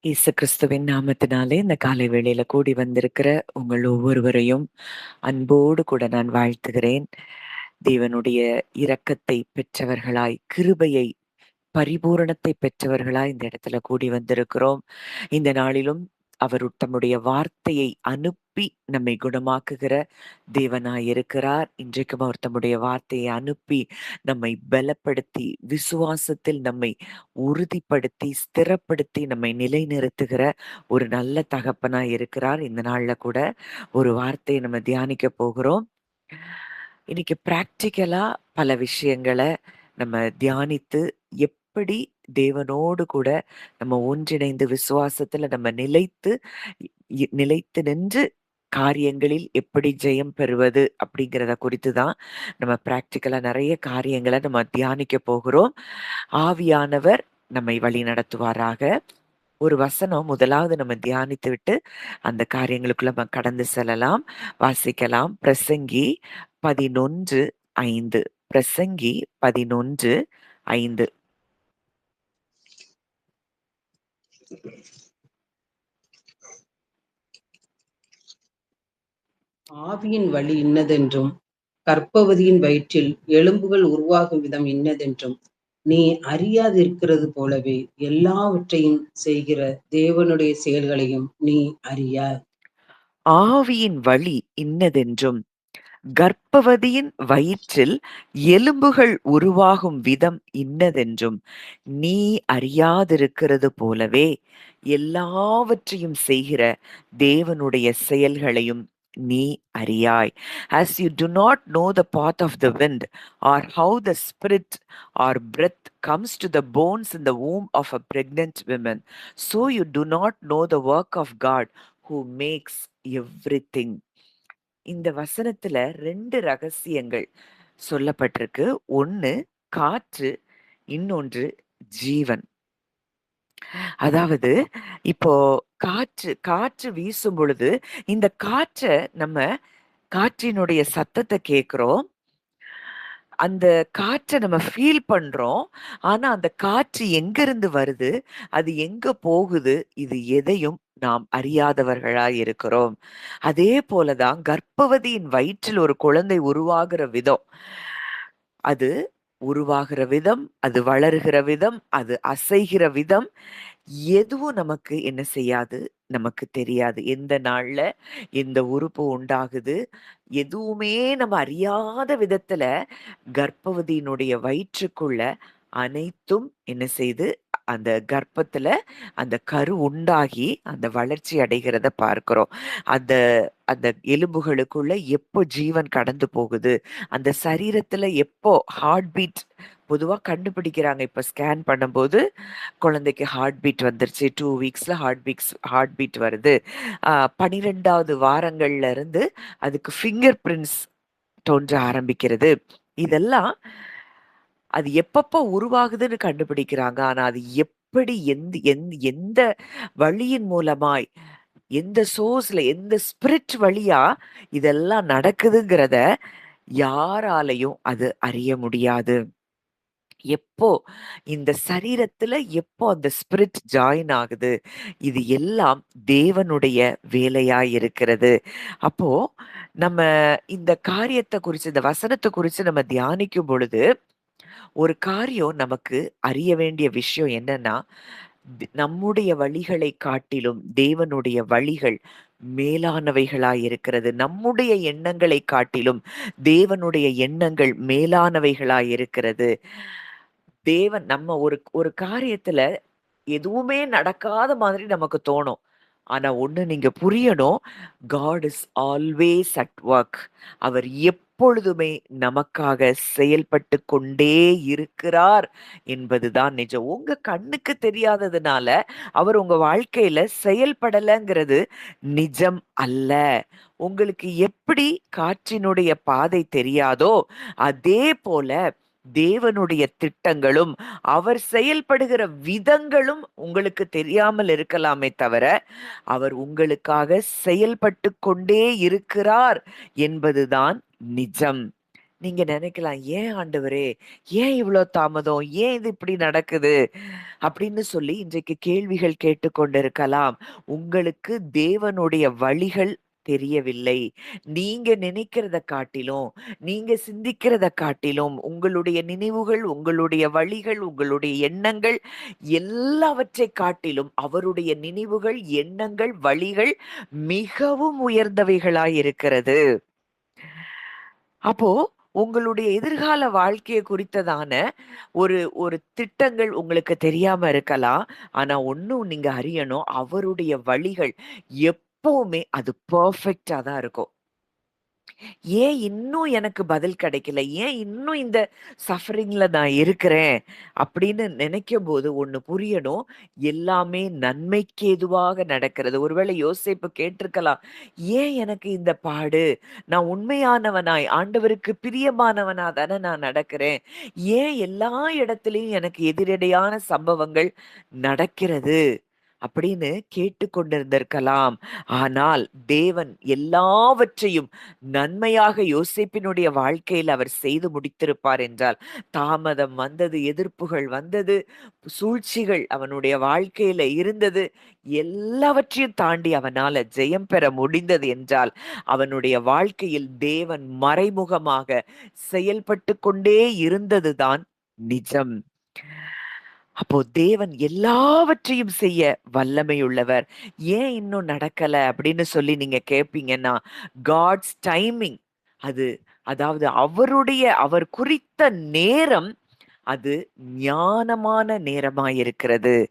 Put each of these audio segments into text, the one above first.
இயேசு கிறிஸ்துவின் நாமத்தினாலே இந்த காலை வேளையில கூடி வந்திருக்கிற உங்கள் ஒவ்வொருவரையும் அன்போடு கூட நான் வாழ்த்துகிறேன். தேவனுடைய இரக்கத்தை பெற்றவர்களாய், கிருபையை பரிபூரணத்தை பெற்றவர்களாய் இந்த இடத்துல கூடி வந்திருக்கிறோம். இந்த நாளிலும் அவர் தம்முடைய வார்த்தையை அனுப்பி நம்மை குணமாக்குகிற தேவனாய் இருக்கிறார். இன்றைக்கும் அவர் தம்முடைய வார்த்தையை அனுப்பி நம்மை பலப்படுத்தி, விசுவாசத்தில் நம்மை உறுதிப்படுத்தி, ஸ்திரப்படுத்தி நம்மை நிலைநிறுத்துகிற ஒரு நல்ல தகப்பனாய் இருக்கிறார். இந்த நாள்ல கூட ஒரு வார்த்தையை நம்ம தியானிக்க போகிறோம். இன்னைக்கு பிராக்டிக்கலா பல விஷயங்களை நம்ம தியானித்து எப்படி தேவனோடு கூட நம்ம ஒன்றிணைந்து விசுவாசத்துல நம்ம நிலைத்து நின்று காரியங்களில் எப்படி ஜெயம் பெறுவது அப்படிங்கிறத குறித்து தான் நம்ம பிராக்டிக்கலா நிறைய காரியங்களை நம்ம தியானிக்க போகிறோம். ஆவியானவர் நம்மை வழி நடத்துவாராக. ஒரு வசனம் முதலாவது நம்ம தியானித்து விட்டு அந்த காரியங்களுக்குள்ள நம்ம கடந்து செல்லலாம். வாசிக்கலாம். பிரசங்கி 11:5. பிரசங்கி 11:5. ஆவியின் வழி இன்னதென்றும் கர்ப்பவதியின் வயிற்றில் எலும்புகள் உருவாகும் விதம் இன்னதென்றும் நீ அறியாதிருக்கிறது போலவே எல்லாவற்றையும் செய்கிற தேவனுடைய செயல்களையும் நீ அறியாய். ஆவியின் வழி இன்னதென்றும் கர்ப்பவதியின் வயிற்றில் எலும்புகள் உருவாகும் விதம் இன்னதென்றும் நீ அறியாதிருக்கிறது போலவே எல்லாவற்றையும் செய்கிற தேவனுடைய செயல்களையும் நீ அறியாய். As you do not know the path of the wind, or how the spirit or breath comes to the bones in the womb of a pregnant woman, so you do not know the work of God who makes everything. இந்த வசனத்துல 2 ரகசியங்கள் சொல்லப்பட்டிருக்கு. ஒண்ணு காற்று, இன்னொன்று ஜீவன். அதாவது இப்போ காற்று வீசும் பொழுது இந்த நம்ம காற்றினுடைய சத்தத்தை கேட்கிறோம். அந்த காற்றை நம்ம ஃபீல் பண்றோம். ஆனா அந்த காற்று எங்க இருந்து வருது, அது எங்க போகுது, இது எதையும் நாம் அறியாதவர்களாய் இருக்கிறோம். அதே போலதான் கர்ப்பவதியின் வயிற்றில் ஒரு குழந்தை உருவாகிற விதம், அது உருவாகிற விதம், அது வளருகிற விதம், அது அசைகிற விதம் எதுவும் நமக்கு என்ன செய்யாது, நமக்கு தெரியாது. எந்த நாள்ல எந்த உறுப்பு உண்டாகுது, எதுவுமே நம்ம அறியாத விதத்துல கர்ப்பவதியினுடைய வயிற்றுக்குள்ள அனைத்தும் என்ன செய்து அந்த கர்ப்பத்துல அந்த கரு உண்டாகி அந்த வளர்ச்சி அடைகிறத பார்க்கிறோம். அந்த அந்த எலும்புகளுக்குள்ள எப்போ ஜீவன் கடந்து போகுது, அந்த சரீரத்துல எப்போ ஹார்ட் பீட் பொதுவா கண்டுபிடிக்கிறாங்க. இப்ப ஸ்கேன் பண்ணும்போது குழந்தைக்கு ஹார்ட் பீட் வந்துருச்சு, 2 வீக்ஸ்ல ஹார்ட் பீட் வருது. 12வது வாரங்கள்ல இருந்து அதுக்கு ஃபிங்கர் பிரிண்ட்ஸ் தோன்ற ஆரம்பிக்கிறது. இதெல்லாம் அது எப்பப்போ உருவாகுதுன்னு கண்டுபிடிக்கிறாங்க. ஆனா அது எப்படி எந்த வழியின் மூலமாய், எந்த சோர்ஸ்ல, எந்த ஸ்பிரிட் வழியா இதெல்லாம் நடக்குதுங்கிறத யாராலையும் அது அறிய முடியாது. எப்போ இந்த சரீரத்துல எப்போ அந்த ஸ்பிரிட் ஜாயின் ஆகுது, இது எல்லாம் தேவனுடைய வேலையாய் இருக்கிறது. அப்போ நம்ம இந்த காரியத்தை குறிச்சு, இந்த வசனத்தை குறிச்சு நம்ம தியானிக்கும் பொழுது ஒரு காரியம் நமக்கு அறிய வேண்டிய விஷயம் என்னன்னா, நம்முடைய வழிகளை காட்டிலும் தேவனுடைய வழிகள் மேலானவைகளாய் இருக்கிறது. நம்முடைய எண்ணங்களை காட்டிலும் தேவனுடைய எண்ணங்கள் மேலானவைகளாய் இருக்கிறது. தேவன் நம்ம ஒரு காரியத்துல எதுவுமே நடக்காத மாதிரி நமக்கு தோணும். ஆனா ஒண்ணு நீங்க புரியணும், God is always at work. அவர் எப்பொழுதுமே நமக்காக செயல்பட்டு கொண்டே இருக்கிறார் என்பதுதான் நிஜம். உங்க கண்ணுக்கு தெரியாததுனால அவர் உங்க வாழ்க்கையில செயல்படலைங்கிறது நிஜம் அல்ல. உங்களுக்கு எப்படி காற்றினுடைய பாதை தெரியாதோ அதே போல தேவனுடைய திட்டங்களும் அவர் செயல்படுகிற விதங்களும் உங்களுக்கு தெரியாமல் இருக்கலாமே தவிர, அவர் உங்களுக்காக செயல்பட்டு கொண்டே இருக்கிறார் என்பதுதான் நிஜம். நீங்க நினைக்கலாம், "ஏன் ஆண்டவரே? ஏன் இவ்ளோ தாமதம்? ஏன் இது இப்படி நடக்குது?" அப்படின்னு சொல்லி இன்றைக்கு கேள்விகள் கேட்டுக்கொண்டிருக்கலாம். உங்களுக்கு தேவனுடைய வழிகள் தெரியவில்லை. நீங்க நினைக்கிறத காட்டிலும், நீங்க சிந்திக்கிறத காட்டிலும், உங்களுடைய நினைவுகள், உங்களுடைய வழிகள், உங்களுடைய எண்ணங்கள் எல்லாவற்றைக் காட்டிலும் அவருடைய நினைவுகள், எண்ணங்கள், வழிகள் மிகவும் உயர்ந்தவைகளாய் இருக்கிறது. அப்போ உங்களுடைய எதிர்கால வாழ்க்கைய குறித்ததான ஒரு ஒரு திட்டங்கள் உங்களுக்கு தெரியாம இருக்கலாம். ஆனா ஒண்ணும் நீங்க அறியணும். அவருடைய வழிகள் எப்பவுமே அது பெர்ஃபெக்ட்டா தான் இருக்கும். ஏன் இன்னும் எனக்கு பதில் கிடைக்கல? ஏன் இன்னும் இந்த சஃபரிங்ல நான் இருக்கிறேன்? அப்படின்னு நினைக்கும்போது ஒண்ணு புரியணும். எல்லாமே நன்மைக்கு ஏதுவாக நடக்கிறது. ஒருவேளை யோசேப்பு கேட்டிருக்கலாம். ஏன் எனக்கு இந்த பாடு? நான் உண்மையானவனாய், ஆண்டவருக்கு பிரியமானவனா தானே நான் நடக்கிறேன். ஏன் எல்லா இடத்திலயும் எனக்கு எதிரடையான சம்பவங்கள் நடக்கிறது? அப்படின்னு கேட்டுக்கொண்டிருந்திருக்கலாம். ஆனால் தேவன் எல்லாவற்றையும் நன்மையாக யோசேப்பினுடைய வாழ்க்கையில் அவர் செய்து முடித்திருப்பார் என்றால், தாமதம் வந்தது, எதிர்ப்புகள் வந்தது, சூழ்ச்சிகள் அவனுடைய வாழ்க்கையில இருந்தது. எல்லாவற்றையும் தாண்டி அவனால ஜெயம் பெற முடிந்தது என்றால், அவனுடைய வாழ்க்கையில் தேவன் மறைமுகமாக செயல்பட்டுக் கொண்டே இருந்ததுதான் நிஜம். அப்போ தேவன் எல்லாவற்றையும் செய்ய வல்லமையுள்ளவர். ஏன் இன்னும் நடக்கல அப்படின்னு சொல்லி நீங்க கேட்பீங்கன்னா, காட்ஸ் டைமிங் அது அதாவது அவர் குறித்த நேரம் அது ஞானமான நேரமாயிருக்கிறது.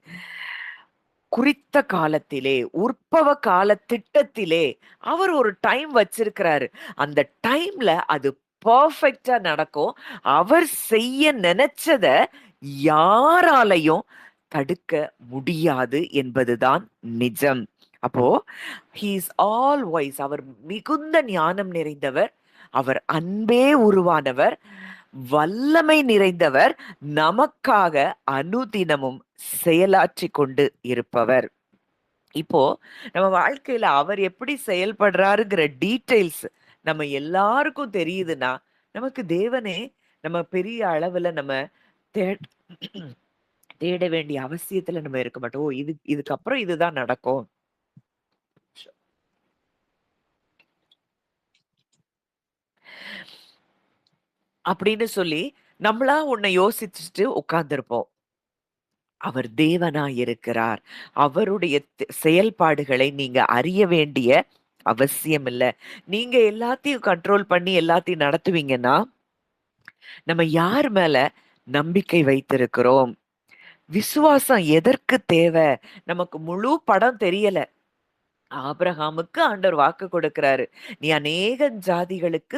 குறித்த காலத்திலே, உற்பவ கால திட்டத்திலே அவர் ஒரு டைம் வச்சிருக்கிறாரு. அந்த டைம்ல அது பெர்ஃபெக்ட்டா நடக்கும். அவர் செய்ய நெனச்சத யாராலயும் தடுக்க முடியாது என்பதுதான் நிஜம். அப்போ ஹி இஸ் ஆல் வைஸ். அவர் மிகுந்த ஞானம் நிறைந்தவர். அவர் அன்பே உருவானவர். வல்லமை நிறைந்தவர். நமக்காக அனுதினமும் செயலாற்றிக் கொண்டு இருப்பவர். இப்போ நம்ம வாழ்க்கையில அவர் எப்படி செயல்படுறாருங்கிற டீட்டெயில்ஸ் நம்ம எல்லாருக்கும் தெரியுதுன்னா, நமக்கு தேவனே நம்ம பெரிய அளவுல நம்ம தே தேட வேண்டிய அவசியத்துல நம்ம இருக்க மாட்டோம். ஓ! இதுக்கப்புறம் இதுதான் நடக்கும். அப்படின்னு சொல்லி நம்மளா ஒண்ண யோசிச்சுட்டு உட்கார்ந்திருப்போம். அவர் தேவனாய் இருக்கிறார். அவருடைய செயல்பாடுகளை நீங்க அறிய வேண்டிய அவசியம் இல்ல. நீங்க எல்லாத்தையும் கண்ட்ரோல் பண்ணி எல்லாத்தையும் நடத்துவீங்கன்னா, நம்ம யார் மேல நம்பிக்கை வைத்திருக்கிறோம்? விசுவாசம் எதற்கு தேவ? நமக்கு முழு படம் தெரியல. ஆபிரகாமுக்கு ஆண்டவர் வாக்கு கொடுக்கிறாரு. நீ அநேக ஜாதிகளுக்கு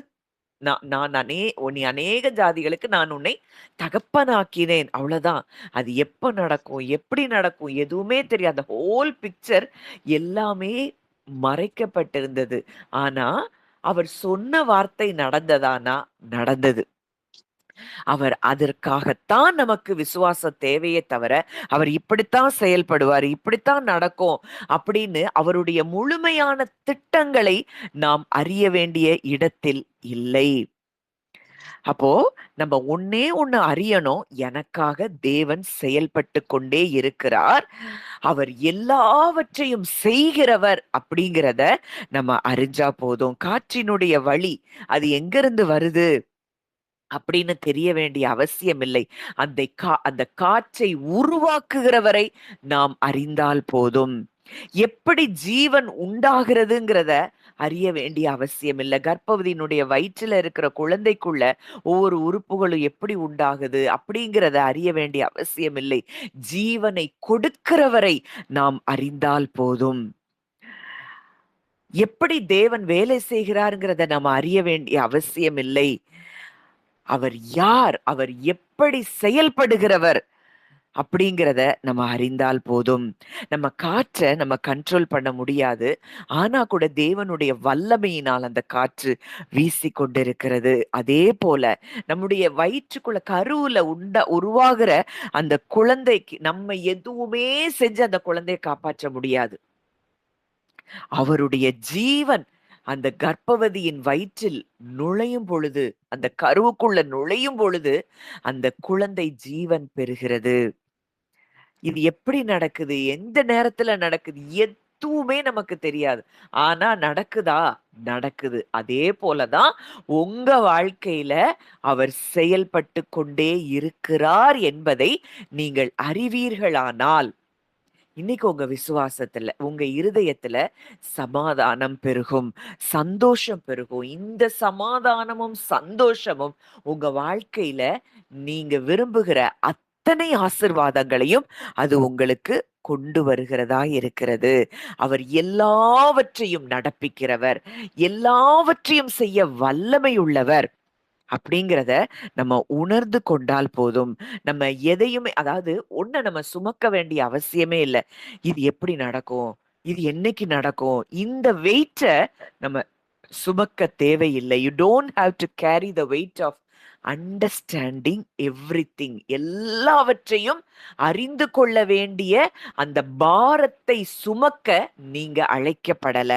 நான் நான் அநே நீ அநேக ஜாதிகளுக்கு நான் உன்னை தகப்பனாக்கினேன். அவ்வளவுதான். அது எப்ப நடக்கும்? எப்படி நடக்கும்? எதுவுமே தெரியாது. அந்த ஹோல் பிக்சர் எல்லாமே மறைக்கப்பட்டிருந்தது. ஆனா, அவர் சொன்ன வார்த்தை நடந்ததானா? நடந்தது. அவர் அதற்காகத்தான் நமக்கு விசுவாசம் தேவையே தவிர, அவர் இப்படித்தான் செயல்படுவாரு, இப்படித்தான் நடக்கும் அப்படின்னு அவருடைய முழுமையான திட்டங்களை நாம் அறிய வேண்டிய இடத்தில் இல்லை. அப்போ நம்ம ஒண்ணே ஒண்ணு அறியணும். எனக்காக தேவன் செயல்பட்டுக் கொண்டே இருக்கிறார். அவர் எல்லாவற்றையும் செய்கிறவர் அப்படிங்கிறத நம்ம அறிஞ்சா போதும். காற்றினுடைய வழி அது எங்கிருந்து வருது? அப்படின்னு தெரிய வேண்டிய அவசியம் இல்லை. அந்த காற்றை உருவாக்குகிறவரை நாம் அறிந்தால் போதும். எப்படி ஜீவன் உண்டாகிறதுங்கிறத அறிய வேண்டிய அவசியம் இல்ல. கர்ப்பவதியினுடைய வயிற்றில இருக்கிற குழந்தைக்குள்ள ஒவ்வொரு உறுப்புகளும் எப்படி உண்டாகுது அப்படிங்கிறத அறிய வேண்டிய அவசியம் இல்லை. ஜீவனை கொடுக்கிறவரை நாம் அறிந்தால் போதும். எப்படி தேவன் வேலை செய்கிறார்ங்கிறத நம்ம அறிய வேண்டிய அவசியம் இல்லை. அவர் யார்? அவர் எப்படி செயல்படுகிறவர்? அப்படிங்கிறத நம்ம அறிந்தால் போதும். நம்ம காற்ற நம்ம கண்ட்ரோல் பண்ண முடியாது. ஆனா கூட தேவனுடைய வல்லமையினால் அந்த காற்று வீசிக் கொண்டிருக்கிறது. அதே போல நம்முடைய வயிற்றுக்குள்ள கருவுல உருவாகிற அந்த குழந்தைக்கு நம்ம எதுவுமே செஞ்சு அந்த குழந்தைய காப்பாற்ற முடியாது. அவருடைய ஜீவன் அந்த கர்ப்பவதியின் வயிற்றில் நுழையும் பொழுது, அந்த கருவுக்குள்ள நுழையும் பொழுது, அந்த குழந்தை ஜீவன் பெறுகிறது. இது எப்படி நடக்குது? எந்த நேரத்துல நடக்குது? எதுவுமே நமக்கு தெரியாது. ஆனா நடக்குதா? நடக்குது. அதே போல தான் உங்க வாழ்க்கையில அவர் செயல்பட்டு கொண்டே இருக்கிறார் என்பதை நீங்கள் அறிவீர்களானால், இன்னைக்கு உங்க விசுவாசத்துல, உங்க இருதயத்துல சமாதானம் பெருகும், சந்தோஷம் பெருகும். இந்த சமாதானமும், சந்தோஷமும் உங்க வாழ்க்கையில நீங்க விரும்புகிற அத்தனை ஆசீர்வாதங்களையும் அது உங்களுக்கு கொண்டு வருகிறதா இருக்கிறது. அவர் எல்லாவற்றையும் நடப்பிக்கிறவர், எல்லாவற்றையும் செய்ய வல்லமையுள்ளவர். அப்படிங்கிறத நம்ம உணர்ந்து கொண்டால் போதும். நம்ம எதையுமே அதாவது ஒண்ண நம்ம சுமக்க வேண்டிய அவசியமே இல்ல. இது எப்படி நடக்கும்? இது என்னைக்கு நடக்கும்? இந்த வெயிட்ட நம்ம சுமக்க தேவையில்லை. You don't have to carry the weight of understanding everything. எல்லாவற்றையும் அறிந்து கொள்ள வேண்டிய அந்த பாரத்தை சுமக்க நீங்க அழைக்கப்படல.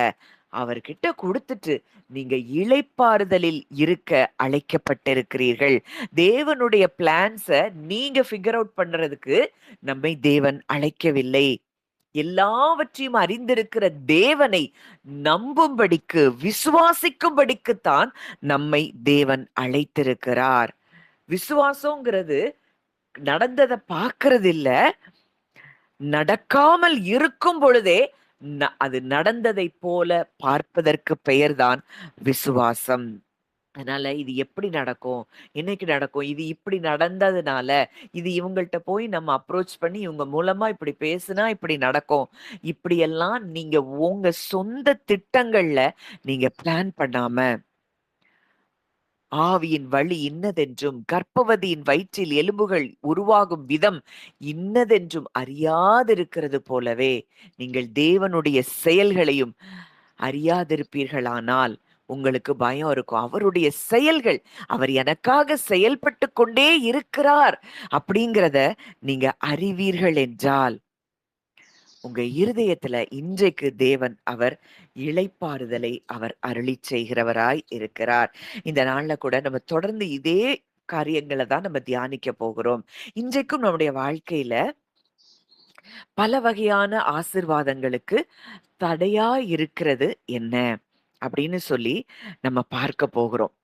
அவர்கிட்ட குடுத்துட்டு நீங்க இளைப்பாறுதலில் இருக்க அழைக்கப்பட்டிருக்கிறீர்கள். தேவனுடைய பிளான்ஸ நீங்க ஃபிகர் அவுட் பண்றதுக்கு நம்மை தேவன் அழைக்கவில்லை. எல்லாவற்றையும் அறிந்திருக்கிற தேவனை நம்பும்படிக்கு, விசுவாசிக்கும்படிக்குத்தான் நம்மை தேவன் அழைத்திருக்கிறார். விசுவாசங்கிறது நடந்தத பார்க்கிறது இல்ல, நடக்காமல் இருக்கும் பொழுதே அது நடந்ததைப் போல பார்ப்பதற்கு பெயர்தான் விசுவாசம். அதனால இது எப்படி நடக்கும்? என்னைக்கு நடக்கும்? இது இப்படி நடந்ததுனால, இது இவங்கள்ட்ட போய் நம்ம அப்ரோச் பண்ணி இவங்க மூலமா இப்படி பேசுனா இப்படி நடக்கும். இப்படியெல்லாம் நீங்க உங்க சொந்த திட்டங்கள்ல நீங்க பிளான் பண்ணாம, ஆவியின் வழி இன்னதென்றும், கர்ப்பவதியின் வயிற்றில் எலும்புகள் உருவாகும் விதம் இன்னதென்றும் அறியாதிருக்கிறது போலவே, நீங்கள் தேவனுடைய செயல்களையும் அறியாதிருப்பீர்களானால், உங்களுக்கு பயம் இருக்கும். அவருடைய செயல்கள், அவர் எனக்காக செயல்பட்டுக் கொண்டே இருக்கிறார் அப்படிங்கிறத நீங்க அறிவீர்கள் என்றால், உங்க இருதயத்துல இன்றைக்கு தேவன் அவர் இளைப்பாறுதலை அவர் அருளிச் செய்கிறவராய் இருக்கிறார். இந்த நாள்ல கூட நம்ம தொடர்ந்து இதே காரியங்கள தான் நம்ம தியானிக்க போகிறோம். இன்றைக்கும் நம்முடைய வாழ்க்கையில பல வகையான ஆசீர்வாதங்களுக்கு தடையா இருக்கிறது என்ன? அப்படின்னு சொல்லி நம்ம பார்க்க போகிறோம்.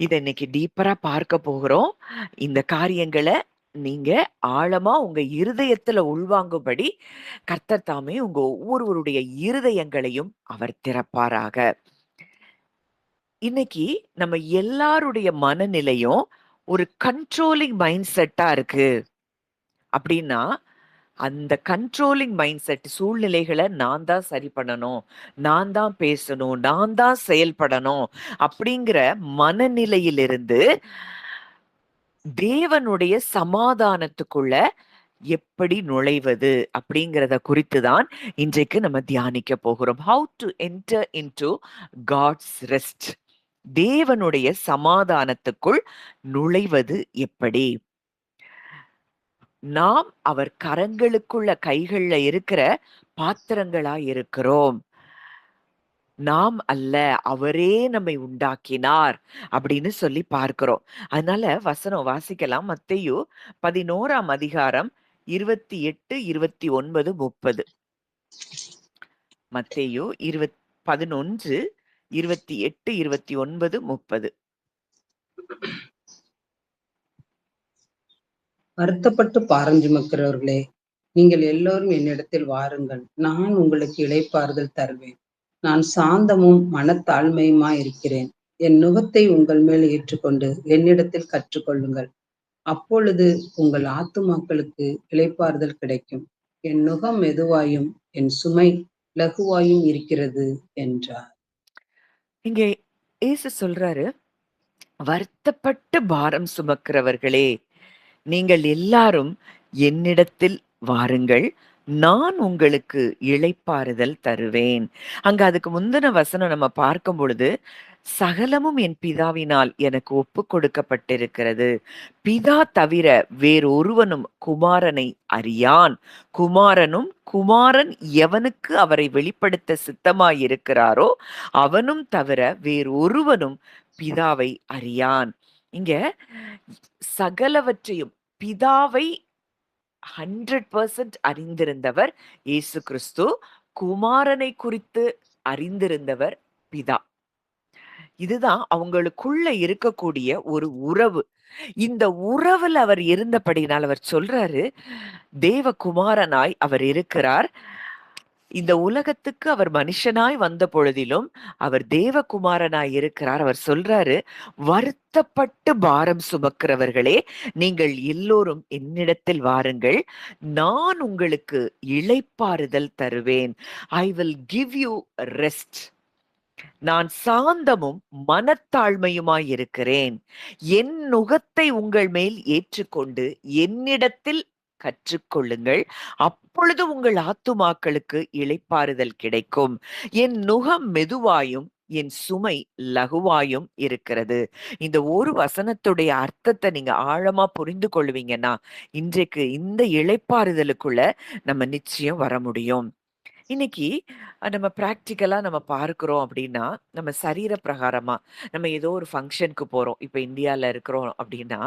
இத இன்னைக்கு டீப்பரா பார்க்க போகிறோம். இந்த காரியங்கள நீங்க ஆழமா உங்க இருதயத்துல உள்வாங்கும்படி கர்த்தர் தாமே உங்க ஒவ்வொருவருடைய இருதயங்களையும் அவர் திறப்பாராக. இன்னைக்கு நம்ம எல்லாருடைய மனநிலையும் ஒரு கண்ட்ரோலிங் மைண்ட் செட்டா இருக்கு அப்படின்னா, அந்த கண்ட்ரோலிங் மைண்ட் செட் சூழ்நிலைகள நான் தான் சரி பண்ணணும், நான் தான் பேசணும், நான் தான் செயல்படணும் அப்படிங்கிற மனநிலையிலிருந்து தேவனுடைய சமாதானத்துக்குள்ள எப்படி நுழைவது அப்படிங்கிறத குறித்து தான் இன்றைக்கு நம்ம தியானிக்க போகிறோம். How to enter into God's rest. தேவனுடைய சமாதானத்துக்குள் நுழைவது எப்படி? நாம் அவர் கரங்களுக்குள்ள கைகள்ல இருக்கிற பாத்திரங்களா இருக்கிறோம். நாம் அல்ல, அவரே நம்மை உண்டாக்கினார் அப்படின்னு சொல்லி பார்க்கிறோம். அதனால வசனம் வாசிக்கலாம். மத்தேயு 11ஆம் அதிகாரம் 28, 29, 30. மத்தேயு 11, 28, 29, 30. வருத்தப்பட்டு பாரம் சுமக்கிறவர்களே, நீங்கள் எல்லோரும் என்னிடத்தில் வாருங்கள். நான் உங்களுக்கு இளைப்பாறுதல் தருவேன். நான் சாந்தமும் மனத்தாழ்மையுமாயிருக்கிறேன். என் நுகத்தை உங்கள் மேல் ஏற்றுக்கொண்டு என்னிடத்தில் கற்றுக்கொள்ளுங்கள். அப்பொழுது உங்கள் ஆத்துமாக்களுக்கு இளைப்பாறுதல் கிடைக்கும். என் நுகம் மெதுவாயும் என் சுமை லகுவாயும் இருக்கிறது என்றார். இங்கே இயேசு சொல்றாரு, வருத்தப்பட்டு பாரம் சுமக்கிறவர்களே, நீங்கள் எல்லாரும் என்னிடத்தில் வாருங்கள், நான் உங்களுக்கு இளைப்பாறுதல் தருவேன். அங்க அதுக்கு முந்தின வசனம் நம்ம பார்க்கும் பொழுது, சகலமும் என் பிதாவினால் எனக்கு ஒப்புக் கொடுக்கப்பட்டிருக்கிறது. பிதா தவிர வேறொருவனும் குமாரனை அறியான். குமாரன் எவனுக்கு அவரை வெளிப்படுத்த சித்தமாயிருக்கிறாரோ அவனும் தவிர வேறொருவனும் பிதாவை அறியான். இங்க சகலவற்றையும் பிதாவை 100% அறிந்திருந்தவர் இயேசு கிறிஸ்து. குமாரனை குறித்து அறிந்திருந்தவர் பிதா. இதுதான் அவங்களுக்குள்ள இருக்கக்கூடிய ஒரு உறவு. இந்த உறவுல அவர் இருந்தபடியினால் அவர் சொல்றாரு, தேவகுமாரனாய் அவர் இருக்கிறார். இந்த உலகத்துக்கு அவர் மனுஷனாய் வந்த பொழுதிலும் அவர் தேவகுமாரனாய் இருக்கிறார். அவர் சொல்றாரு, வருத்தப்பட்டு பாரம் சுமக்கிறவர்களே, நீங்கள் எல்லோரும் என்னிடத்தில் வாருங்கள், நான் உங்களுக்கு இளைப்பாறுதல் தருவேன். I will give you rest. நான் சாந்தமும் மனத்தாழ்மையுமாய் இருக்கிறேன். என் நுகத்தை உங்கள் மேல் ஏற்றுக்கொண்டு என்னிடத்தில் கற்றுக்கொள்ளுங்கள், அப்பொழுது உங்கள் ஆத்துமாக்களுக்கு இளைப்பாறுதல் கிடைக்கும். என் நுகம் மெதுவாயும் என் சுமை லகுவாயும் இருக்கிறது. இந்த ஒரு வசனத்துடைய அர்த்தத்தை நீங்க ஆழமா புரிந்து கொள்வீங்கன்னா இன்றைக்கு இந்த இளைப்பாறுதலுக்குள்ள நம்ம நிச்சயம் வர முடியும். இன்னைக்கு நம்ம பிராக்டிக்கலா நம்ம பார்க்கிறோம் அப்படின்னா, நம்ம சரீர பிரகாரமா நம்ம ஏதோ ஒரு ஃபங்ஷனுக்கு போறோம். இப்ப இந்தியால இருக்கிறோம் அப்படின்னா,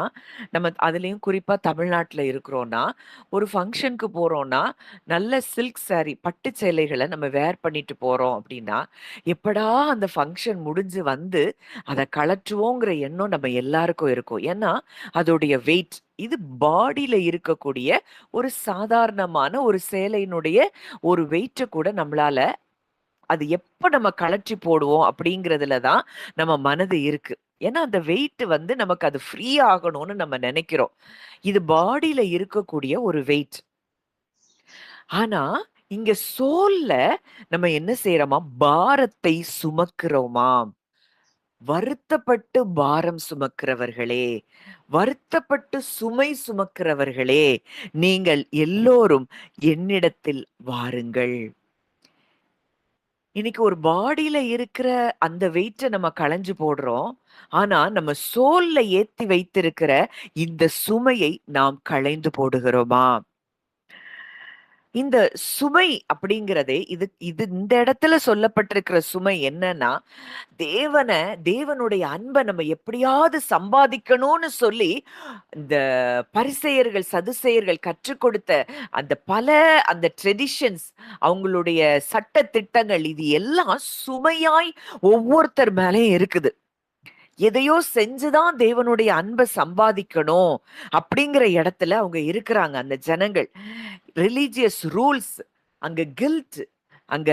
நம்ம அதுலயும் குறிப்பா தமிழ்நாட்டுல இருக்கிறோம்னா, ஒரு ஃபங்ஷனுக்கு போறோம்னா, நல்ல சில்க் சாரி பட்டு சேலைகள நம்ம வேர் பண்ணிட்டு போறோம் அப்படின்னா, எப்படா அந்த ஃபங்ஷன் முடிஞ்சு வந்து அத கழற்றுவோங்கிற எண்ணம் நம்ம எல்லாருக்கும் இருக்கும். ஏன்னா, அதோடைய வெயிட் இது பாடியில இருக்கக்கூடிய ஒரு சாதாரணமான ஒரு சேலையினுடைய ஒரு வெயிட்ட கூட நம்மளால அது எப்ப நம்ம கழற்றி போடுவோம் அப்படிங்கிறதுல தான் நம்ம மனது இருக்கு. ஏன்னா அந்த வெயிட் வந்து நமக்கு அது ஃப்ரீ ஆகணும்னு நம்ம நினைக்கிறோம். இது பாடியில இருக்கக்கூடிய ஒரு வெயிட். ஆனா இங்க சோல்ல நம்ம என்ன செய்யறோமா, பாரத்தை சுமக்கிறோமாம். வருத்தப்பட்டு பாரம் சுமக்கிறவர்களே, வருத்தப்பட்டு சுமை சுமக்கிறவர்களே, நீங்கள் எல்லோரும் என்னிடத்தில் வாருங்கள். இன்னைக்கு ஒரு பாடியில இருக்கிற அந்த வெயிட்ட நம்ம களைஞ்சு போடுறோம். ஆனா, நம்ம சோல்ல ஏத்தி வைத்திருக்கிற இந்த சுமையை நாம் களைந்து போடுகிறோமா? இந்த சுமை அப்படிங்கிறதே இது இது இந்த இடத்துல சொல்லப்பட்டிருக்கிற சுமை என்னன்னா, தேவன தேவனுடைய அன்ப நம்ம எப்படியாவது சம்பாதிக்கணும்னு சொல்லி, இந்த பரிசேயர்கள், சதுசேயர்கள் கற்றுக் கொடுத்த அந்த ட்ரெடிஷன்ஸ், அவங்களுடைய சட்ட திட்டங்கள் இது எல்லாம் சுமையாய் ஒவ்வொருத்தர் மேலயும் இருக்குது. எதையோ செஞ்சுதான் தேவனுடைய அன்ப சம்பாதிக்கணும் அப்படிங்கிற இடத்துல அவங்க இருக்கிறாங்க அந்த ஜனங்கள். ரிலீஜியஸ் ரூல்ஸ், அங்க கில்ட், அங்க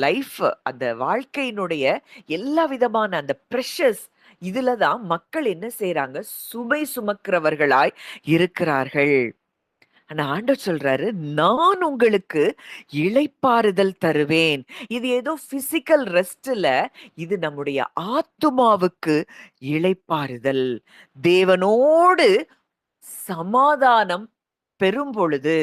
லைஃப், அந்த வாழ்க்கையினுடைய எல்லா விதமான அந்த பிரஷர்ஸ், இதுலதான் மக்கள் என்ன செய்யறாங்க, சுமை சுமக்கிறவர்களாய் இருக்கிறார்கள். ஆனா ஆண்டவர் சொல்றாரு, நான் உங்களுக்கு இளைப்பாறுதல் தருவேன். இது ஏதோ பிசிக்கல் ரெஸ்ட் இல்ல, இது நம்முடைய ஆத்துமாவுக்கு இளைப்பாறுதல். தேவனோடு சமாதானம் பெறும் பொழுது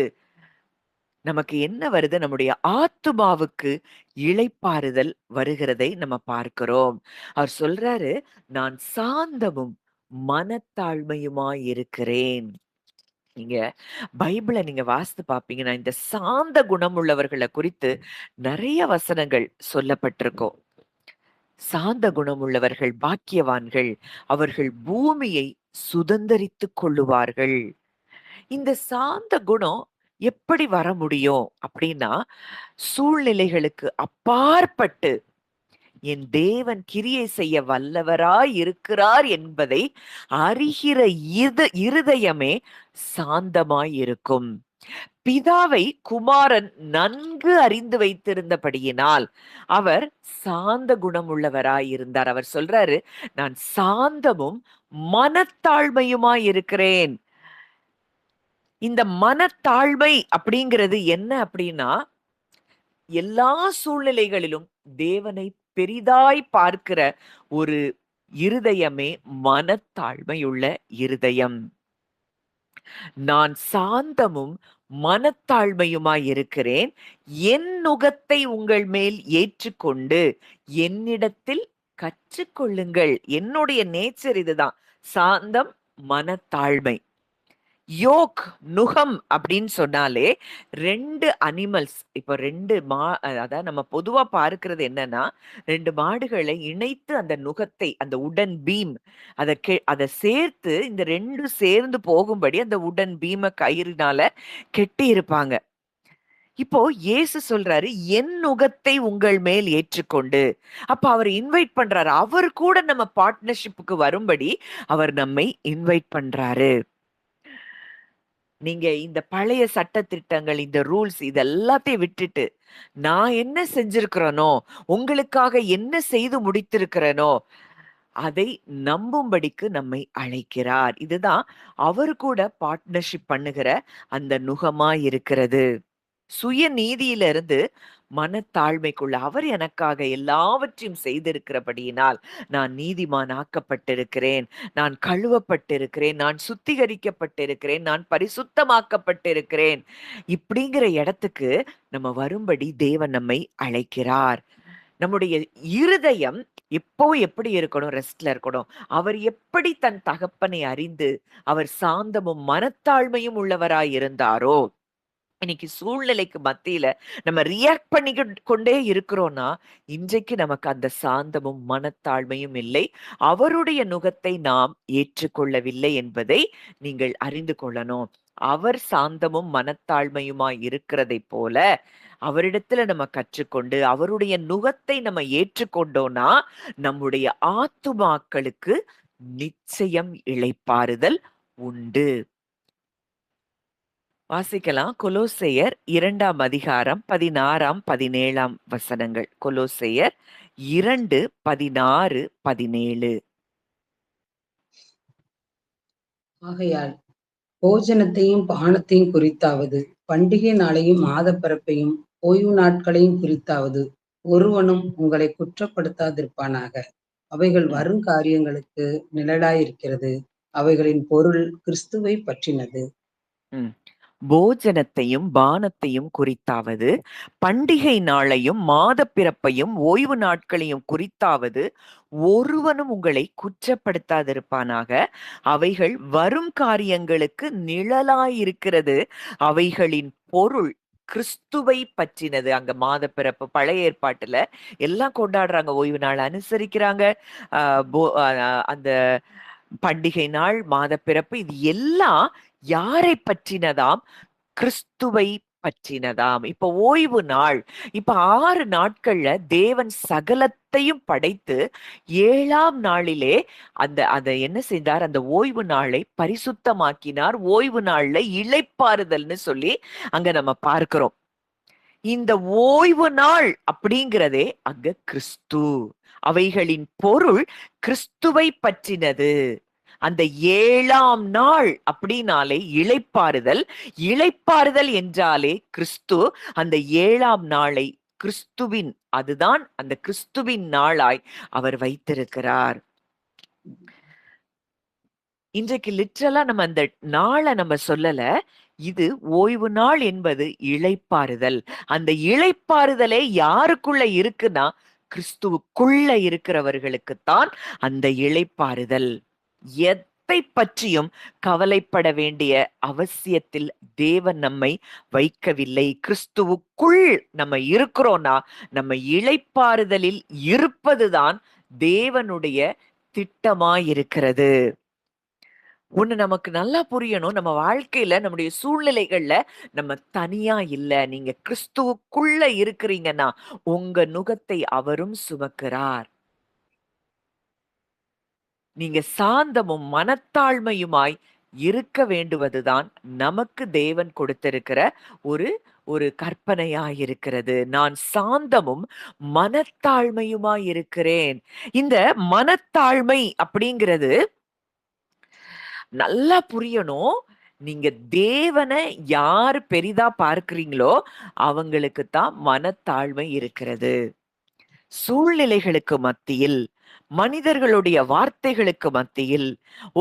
நமக்கு என்ன வருது, நம்முடைய ஆத்துமாவுக்கு இளைப்பாறுதல் வருகிறதை நம்ம பார்க்கிறோம். அவர் சொல்றாரு, நான் சாந்தமும் மனத்தாழ்மையுமாய் இருக்கிறேன். நீங்க பைபிள நீங்க வாசித்து பார்ப்பீங்கன்னா, இந்த சாந்த குணமுள்ளவர்கள குறித்து நெறைய வசனங்கள் சொல்லப்பட்டிருக்கும். சாந்த குணமுள்ளவர்கள் பாக்கியவான்கள், அவர்கள் பூமியை சுதந்தரித்துக் கொள்ளுவார்கள். இந்த சாந்த குணம் எப்படி வர முடியும் அப்படின்னா, சூழ்நிலைகளுக்கு அப்பாற்பட்டு என் தேவன் கிரியை செய்ய வல்லவராய் இருக்கிறார் என்பதை அறிகிற இருதயமே சாந்தமாய் இருக்கும். பிதாவை குமாரன் நன்கு அறிந்து வைத்திருந்தபடியினால் அவர் சாந்த குணமுள்ளவராய் இருந்தார். அவர் சொல்றாரு, நான் சாந்தமும் மனத்தாழ்மையுமாய் இருக்கிறேன். இந்த மனத்தாழ்மை அப்படிங்கிறது என்ன அப்படின்னா, எல்லா சூழ்நிலைகளிலும் தேவனை பெரிதாய் பார்க்கிற ஒரு இருதயமே மனத்தாழ்மையுள்ள இருதயம். நான் சாந்தமும் மனத்தாழ்மையுமாய் இருக்கிறேன். என் நுகத்தை உங்கள் மேல் ஏற்றுக்கொண்டு என்னிடத்தில் கற்றுக்கொள்ளுங்கள். என்னுடைய நேச்சர் இதுதான். சாந்தம், மனத்தாழ்மை. யோக், நுகம் அப்படின்னு சொன்னாலே 2 அனிமல்ஸ், இப்ப 2 அதாவது நம்ம பொதுவா பார்க்கிறது என்னன்னா, 2 மாடுகளை இணைத்து அந்த நுகத்தை, அந்த உடன் பீம் அத சேர்த்து இந்த 2ம் சேர்ந்து போகும்படி அந்த உடன் பீம கயிறினால கெட்டி இருப்பாங்க. இப்போ இயேசு சொல்றாரு, என் நுகத்தை உங்கள் மேல் ஏற்றுக்கொண்டு. அப்ப அவர் இன்வைட் பண்றாரு. அவர் கூட நம்ம பார்ட்னர்ஷிப்க்கு வரும்படி அவர் நம்மை இன்வைட் பண்றாரு. நீங்க இந்த பழைய சட்டதிட்டங்கள், இந்த ரூல்ஸ் இது எல்லாத்தையும் விட்டுட்டு, நான் என்ன செஞ்சிருக்கிறேனோ, உங்களுக்காக என்ன செய்து முடித்திருக்கிறேனோ, அதை நம்பும்படிக்கு நம்மை அழைக்கிறார். இதுதான் அவரு கூட பார்ட்னர்ஷிப் பண்ணுகிற அந்த நுகமாய் இருக்கிறது. சுயநீதியிலிருந்து மனத்தாழ்மைக்குள்ள அவர் எனக்காக எல்லாவற்றையும் செய்திருக்கிறபடியினால் நான் நீதிமான் ஆக்கப்பட்டிருக்கிறேன், நான் கழுவப்பட்டிருக்கிறேன், நான் சுத்திகரிக்கப்பட்டிருக்கிறேன், நான் பரிசுத்தமாக்கப்பட்டிருக்கிறேன். இப்படிங்கிற இடத்துக்கு நம்ம வரும்படி தேவன் நம்மை அழைக்கிறார். நம்முடைய இருதயம் எப்பவும் எப்படி இருக்கணும்? ரெஸ்ட்ல இருக்கணும். அவர் எப்படி தன் தகப்பனை அறிந்து அவர் சாந்தமும் மனத்தாழ்மையும் உள்ளவராய் இருந்தாரோ, இன்னைக்கு சூழ்நிலைக்கு மத்தியில நம்ம ரியாக்ட் பண்ணிக்கிட்டு கொண்டே இருக்கிறோம்னா, இன்றைக்கு நமக்கு அந்த சாந்தமும் மனத்தாழ்மையும் இல்லை. அவருடைய நுகத்தை நாம் ஏற்றுக்கொள்ளவில்லை என்பதை நீங்கள் அறிந்து கொள்ளணும். அவர் சாந்தமும் மனத்தாழ்மையுமாய் இருக்கிறதைப் போல, அவரிடத்துல நம்ம கற்றுக்கொண்டு, அவருடைய நுகத்தை நம்ம ஏற்றுக்கொண்டோம்னா, நம்முடைய ஆத்துமாக்களுக்கு நிச்சயம் இளைப்பாறுதல் உண்டு. வாசிக்கலாம். கொலோசையர் 2ஆம் அதிகாரம் 16ஆம் 17ஆம் வசனங்கள். கொலோசையர் 2, 16, 17. ஆகையால் போஜனத்தையும் பானத்தையும் குறித்தாவது, பண்டிகை நாளையும் மாதப்பிறப்பையும் ஓய்வு நாட்களையும் குறித்தாவது ஒருவனும் உங்களை குற்றப்படுத்தாதிருப்பானாக. அவைகள் ம். வருங்காரியங்களுக்கு நிழலாயிருக்கிறது. அவைகளின் பொருள் கிறிஸ்துவை பற்றினது. ம். போஜனத்தையும் பானத்தையும் குறித்தாவது, பண்டிகை நாளையும் மாதப்பிறப்பையும் ஓய்வு நாட்களையும் குறித்தாவது ஒருவனும் உங்களை குற்றப்படுத்தாதிருப்பானாக. அவைகள் வரும் காரியங்களுக்கு நிழலாயிருக்கிறது. அவைகளின் பொருள் கிறிஸ்துவை பற்றினது. அங்க மாதப்பிறப்பு பழைய ஏற்பாட்டுல எல்லாம் கொண்டாடுறாங்க. ஓய்வு நாள் அனுசரிக்கிறாங்க. அந்த பண்டிகை நாள், மாதப்பிறப்பு இது எல்லாம் யாரை பற்றினதாம்? கிறிஸ்துவை பற்றினதாம். இப்ப ஓய்வு நாள். இப்ப 6 நாட்கள்ல தேவன் சகலத்தையும் படைத்து 7ஆம் நாளிலே அத என்ன செய்தார்? அந்த ஓய்வு நாளை பரிசுத்தமாக்கினார். ஓய்வு நாள்ல இளைப்பாறுதல்னு சொல்லி அங்க நம்ம பார்க்கிறோம். இந்த ஓய்வு நாள் அப்படிங்கிறதே அங்க கிறிஸ்து. அவைகளின் பொருள் கிறிஸ்துவை பற்றினது. அந்த 7ஆம் நாள் அப்படின்னாலே இளைப்பாறுதல். இளைப்பாறுதல் என்றாலே கிறிஸ்து. அந்த 7ஆம் நாளை கிறிஸ்துவின், அதுதான் அந்த கிறிஸ்துவின் நாளாய் அவர் வைத்திருக்கிறார். இன்றைக்கு லிட்ரலா நம்ம அந்த நாள நம்ம சொல்லல. இது ஓய்வு நாள் என்பது இளைப்பாறுதல். அந்த இளைப்பாறுதலே யாருக்குள்ள இருக்குன்னா, கிறிஸ்துவுக்குள்ள இருக்கிறவர்களுக்குத்தான் அந்த இளைப்பாறுதல். எதை பற்றியும் கவலைப்பட வேண்டிய அவசியத்தில் தேவன் நம்மை வைக்கவில்லை. கிறிஸ்துவுக்குள் நம்ம இருக்கிறோம்னா, நம்ம இளைப்பாறுதலில் இருப்பதுதான் தேவனுடைய திட்டமாயிருக்கிறது. ஒண்ணு நமக்கு நல்லா புரியணும். நம்ம வாழ்க்கையில, நம்முடைய சூழ்நிலைகள்ல நம்ம தனியா இல்ல. நீங்க கிறிஸ்துவுக்குள்ள இருக்கிறீங்கன்னா, உங்க நுகத்தை அவரும் சுமக்கிறார். நீங்க சாந்தமும் மனத்தாழ்மையுமாய் இருக்க வேண்டுவதுதான் நமக்கு தேவன் கொடுத்திருக்கிற ஒரு ஒரு கற்பனையாயிருக்கிறது. நான் சாந்தமும் மனத்தாழ்மையுமாய் இருக்கிறேன். இந்த மனத்தாழ்மை அப்படிங்கிறது நல்லா புரியணும். நீங்க தேவன யாரு பெரிதா பார்க்கிறீங்களோ, அவங்களுக்கு தான் மனத்தாழ்மை இருக்கிறது. சூழ்நிலைகளுக்கு மத்தியில், மனிதர்களுடைய வார்த்தைகளுக்கு மத்தியில்,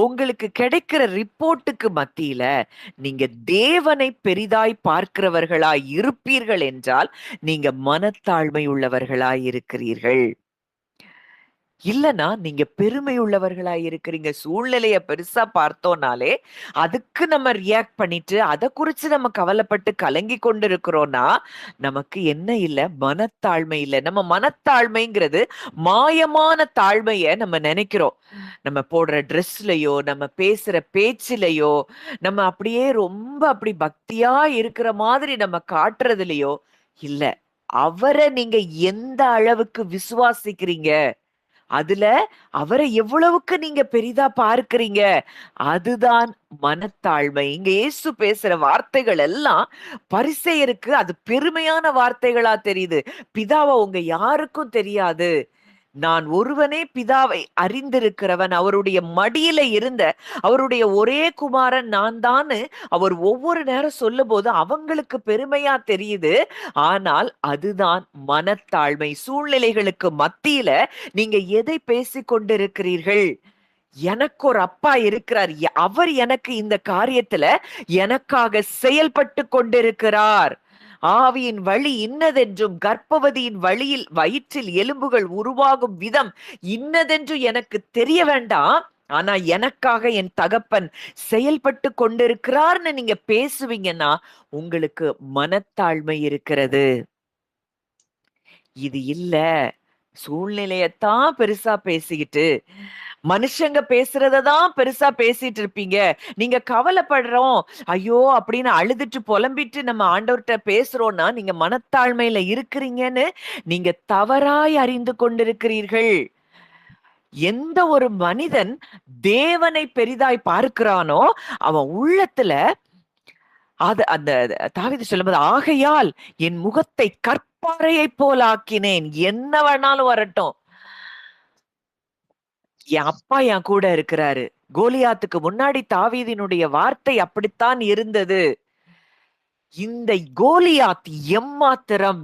உங்களுக்கு கிடைக்கிற ரிப்போர்ட்டுக்கு மத்தியில, நீங்க தேவனை பெரிதாய் பார்க்கிறவர்களாய் இருப்பீர்கள் என்றால், நீங்க மனத்தாழ்மை உள்ளவர்களாய் இருக்கிறீர்கள். இல்லன்னா நீங்க பெருமை உள்ளவர்களா இருக்கிறீங்க. சூழ்நிலைய பெருசா பார்த்தோம்னாலே, அதுக்கு நம்ம ரியாக்ட் பண்ணிட்டு, அத குறிச்சு நம்ம கவலைப்பட்டு கலங்கி கொண்டு இருக்கிறோம்னா, நமக்கு என்ன இல்ல? மனத்தாழ்மை இல்ல. நம்ம மனத்தாழ்மைங்கிறது மாயமான தாழ்மைய நம்ம நெனைக்கிறோம். நம்ம போடுற ட்ரெஸ்லயோ, நம்ம பேசுற பேச்சிலயோ, நம்ம அப்படியே ரொம்ப அப்படி பக்தியா இருக்கிற மாதிரி நம்ம காட்டுறதுலயோ இல்ல. அவர நீங்க எந்த அளவுக்கு விசுவாசிக்கிறீங்க? அதுல அவர எவ்வளவுக்கு நீங்க பெரிதா பார்க்கிறீங்க? அதுதான் மனத்தாழ்மை. இங்க இயேசு பேசுற வார்த்தைகள் எல்லாம் பரிசேயருக்கு அது பெருமையான வார்த்தைகளா தெரியுது. பிதாவ உங்க யாருக்கும் தெரியாது. நான் ஒருவனே பிதாவை அறிந்திருக்கிறவன். அவருடைய மடியில இருந்த அவருடைய ஒரே குமாரன் நான் தான்னு அவர் ஒவ்வொரு நேரம் சொல்லும்போது அவங்களுக்கு பெருமையா தெரியுது. ஆனால் அதுதான் மனத்தாழ்மை. சூழ்நிலைகளுக்கு மத்தியில நீங்க எதை பேசிக் கொண்டிருக்கிறீர்கள்? எனக்கு ஒரு அப்பா இருக்கிறார். அவர் எனக்கு இந்த காரியத்துல எனக்காக செயல்பட்டு கொண்டிருக்கிறார். ஆவியின் வழி இன்னதென்றும் கர்ப்பவதியின் வழியில் வயிற்றில் எலும்புகள் உருவாகும் விதம் இன்னதென்று எனக்கு தெரிய வேண்டாம். ஆனா எனக்காக என் தகப்பன் செயல்பட்டு கொண்டிருக்கிறார்னு நீங்க பேசுவீங்கன்னா உங்களுக்கு மனத்தாழ்மை இருக்கிறது. இது இல்ல. சூழ்நிலையத்தான் பெருசா பேசிக்கிட்டு, மனுஷங்க பேசுறத தான் பெருசா பேசிட்டு இருப்பீங்க. நீங்க கவலைப்படுறோம், ஐயோ! அப்படின்னு அழுதுட்டு புலம்பிட்டு நம்ம ஆண்டவர்ட்ட பேசுறோம்னா, நீங்க மனத்தாழ்மையில இருக்கிறீங்கன்னு நீங்க தவறாய் அறிந்து கொண்டிருக்கிறீர்கள். எந்த ஒரு மனிதன் தேவனை பெரிதாய் பார்க்கிறானோ, அவன் உள்ளத்துல அந்த தாவீது சொல்லும்போது, "ஆகையால் என் முகத்தை கற்பாறையைப் போல் ஆக்கினேன்." என்ன வேணாலும் வரட்டும். என் அப்பா என் கூட இருக்கிறாரு. கோலியாத்துக்கு முன்னாடி தாவீதினுடைய வார்த்தை அப்படித்தான் இருந்தது. இந்த கோலியாத் எம்மாத்திரம்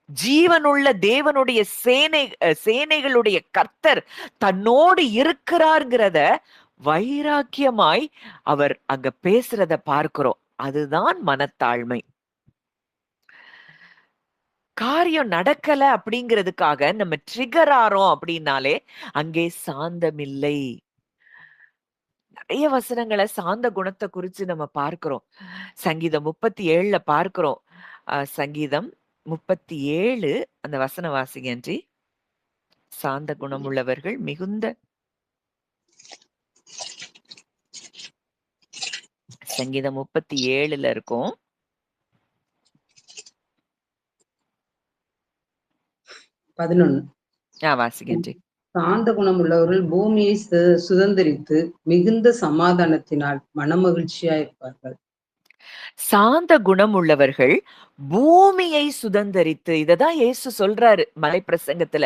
ஜீவனுள்ள தேவனுடைய சேனைகளுடைய கர்த்தர் தன்னோடு இருக்கிறார்ங்கிறத வைராக்கியமாய் அவர் அங்க பேசுறத பார்க்கிறோம். அதுதான் மனத்தாழ்மை. காரியம் நடக்கல அப்படிங்கிறதுக்காக நம்ம ட்ரிகர் ஆறோம் அப்படின்னாலே அங்கே சாந்தமில்லை. நிறைய வசனங்கள சாந்த குணத்த குறிச்சு நம்ம பார்க்கிறோம். சங்கீதம் 37ல பார்க்கிறோம். சங்கீதம் 37 அந்த வசனம் வாசிங்க ஆன்ட்டி. சாந்த குணமுள்ளவர்கள் மிகுந்த சங்கீதம் 37ல இருக்கும். 11. வாசிங்க ஆன்ட்டி. சாந்த குணம் உள்ளவர்கள் பூமியை சுதந்தரித்து மிகுந்த சமாதானத்தினால் மனமகிழ்ச்சியாயிருப்பார்கள். சாந்த குணம் உள்ளவர்கள் பூமியை சுதந்தரித்து இததான் இயேசு சொல்றாரு மலைப்பிரசங்கத்துல.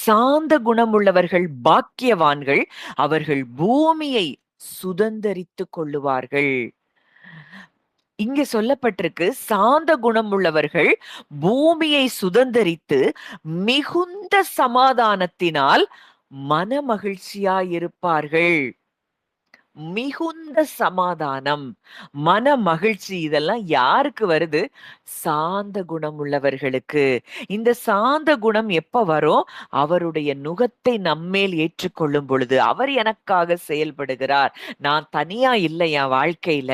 சாந்த குணம் உள்ளவர்கள் பாக்கியவான்கள், அவர்கள் பூமியை சுதந்தரித்துக் கொள்ளுவார்கள். இங்க சொல்லப்பட்டிருக்கு சாந்த குணம் உள்ளவர்கள் பூமியை சுதந்தரித்து மிகுந்த சமாதானத்தினால் மனமகிழ்ச்சியாயிருப்பார்கள். மிகுந்த சமாதானம், மன மகிழ்ச்சி இதெல்லாம் யாருக்கு வருது? சாந்த குணம் உள்ளவர்களுக்கு. இந்த சாந்த குணம் எப்ப வரும்? அவருடைய நுகத்தை நம்மேல் ஏற்றுக்கொள்ளும் பொழுது. அவர் எனக்காக செயல்படுகிறார். நான் தனியா இல்லை என் வாழ்க்கையில.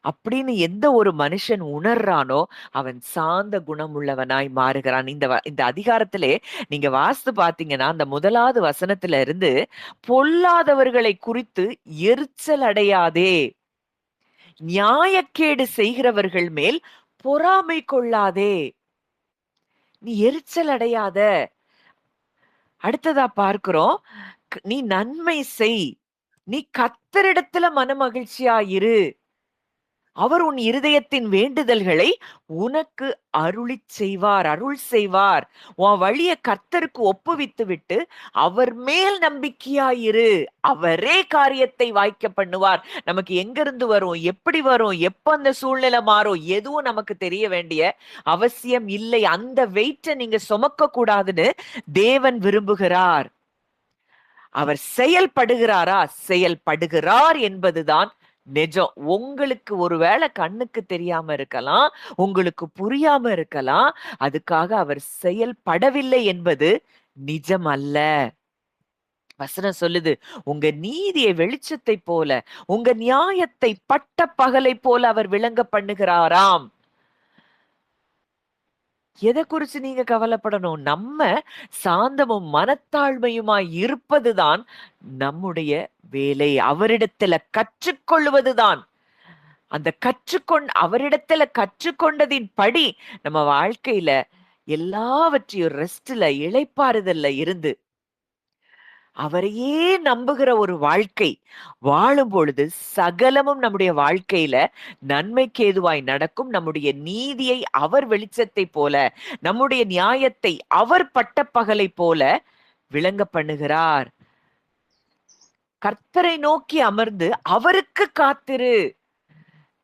அப்படின்னு எந்த ஒரு மனுஷன் உணர்றானோ அவன் சாந்த குணம் உள்ளவனாய் மாறுகிறான். இந்த அதிகாரத்திலே நீங்க வாசித்து பார்த்தீங்கன்னா அந்த முதலாவது வசனத்துல இருந்து பொல்லாதவர்களை குறித்து எரிச்சல் அடையாதே, நியாயக்கேடு செய்கிறவர்கள் மேல் பொறாமை கொள்ளாதே. நீ எரிச்சல் அடையாத. அடுத்ததா பார்க்கிறோம், நீ நன்மை செய், நீ கர்த்தரிடத்துல மனமகிழ்ச்சியா இரு. அவர் உன் இருதயத்தின் வேண்டுதல்களை உனக்கு அருள் செய்வார். உன் வழிய கர்த்தருக்கு ஒப்புவித்து விட்டு அவர் மேல் நம்பிக்கையாயிரு. அவரே காரியத்தை வாய்க்க பண்ணுவார். நமக்கு எங்க இருந்து வரும், எப்படி வரும், எப்ப அந்த சூழ்நிலை மாறும் எதுவும் நமக்கு தெரிய வேண்டிய அவசியம் இல்லை. அந்த வெயிட்ட நீங்க சுமக்க கூடாதுன்னு தேவன் விரும்புகிறார். அவர் செயல்படுகிறாரா? செயல்படுகிறார் என்பதுதான் நிஜம். உங்களுக்கு ஒருவேளை கண்ணுக்கு தெரியாம இருக்கலாம், உங்களுக்கு புரியாம இருக்கலாம். அதுக்காக அவர் செயல்படவில்லை என்பது நிஜம் அல்ல. வசனம் சொல்லுது, உங்க நீதியை வெளிச்சத்தை போல, உங்க நியாயத்தை பட்ட பகலை போல அவர் விளங்க பண்ணுகிறாராம். எதை குறிச்சு நீங்க கவலைப்படணும்? நம்ம சாந்தமும் மனத்தாழ்மையுமாய் இருப்பதுதான் நம்முடைய வேலை. அவரிடத்துல கற்றுக்கொள்வதுதான். அந்த அவரிடத்துல கற்றுக்கொண்டதின் படி நம்ம வாழ்க்கையில எல்லாவற்றையும் ரெஸ்ட்ல, இளைப்பாறுதல்ல இருந்து அவரையே நம்புகிற ஒரு வாழ்க்கை வாழும் பொழுது சகலமும் நம்முடைய வாழ்க்கையில நன்மைக்கு ஏதுவாய் நடக்கும். நம்முடைய நீதியை அவர் வெளிச்சத்தை போல, நம்முடைய நியாயத்தை அவர் பட்டப்பகலை போல விளங்க பண்ணுகிறார். கர்த்தரை நோக்கி அமர்ந்து அவருக்கு காத்திரு.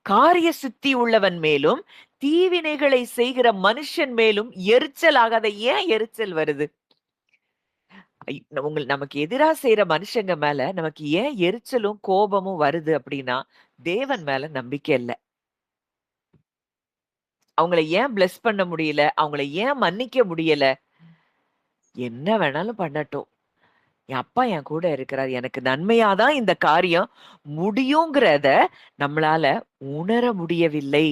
காரிய சித்தி உள்ளவன் மேலும் தீவினைகளை செய்கிற மனுஷன் மேலும் எரிச்சல் ஆகாத. ஏன் எரிச்சல் வருது? நமக்கு எதிரா செய்யற மனுஷங்க மேல நமக்கு ஏன் எரிச்சலும் கோபமும் வருது அப்படின்னா, தேவன் மேல நம்பிக்கை இல்ல. அவங்கள ஏன் பிளஸ் பண்ண முடியல? அவங்கள ஏன் மன்னிக்க முடியல? என்ன வேணாலும் பண்ணட்டும். என் அப்பா என் கூட இருக்கிறார். எனக்கு நன்மையாதான் இந்த காரியம் முடியுங்கிறத நம்மளால உணர முடியவில்லை.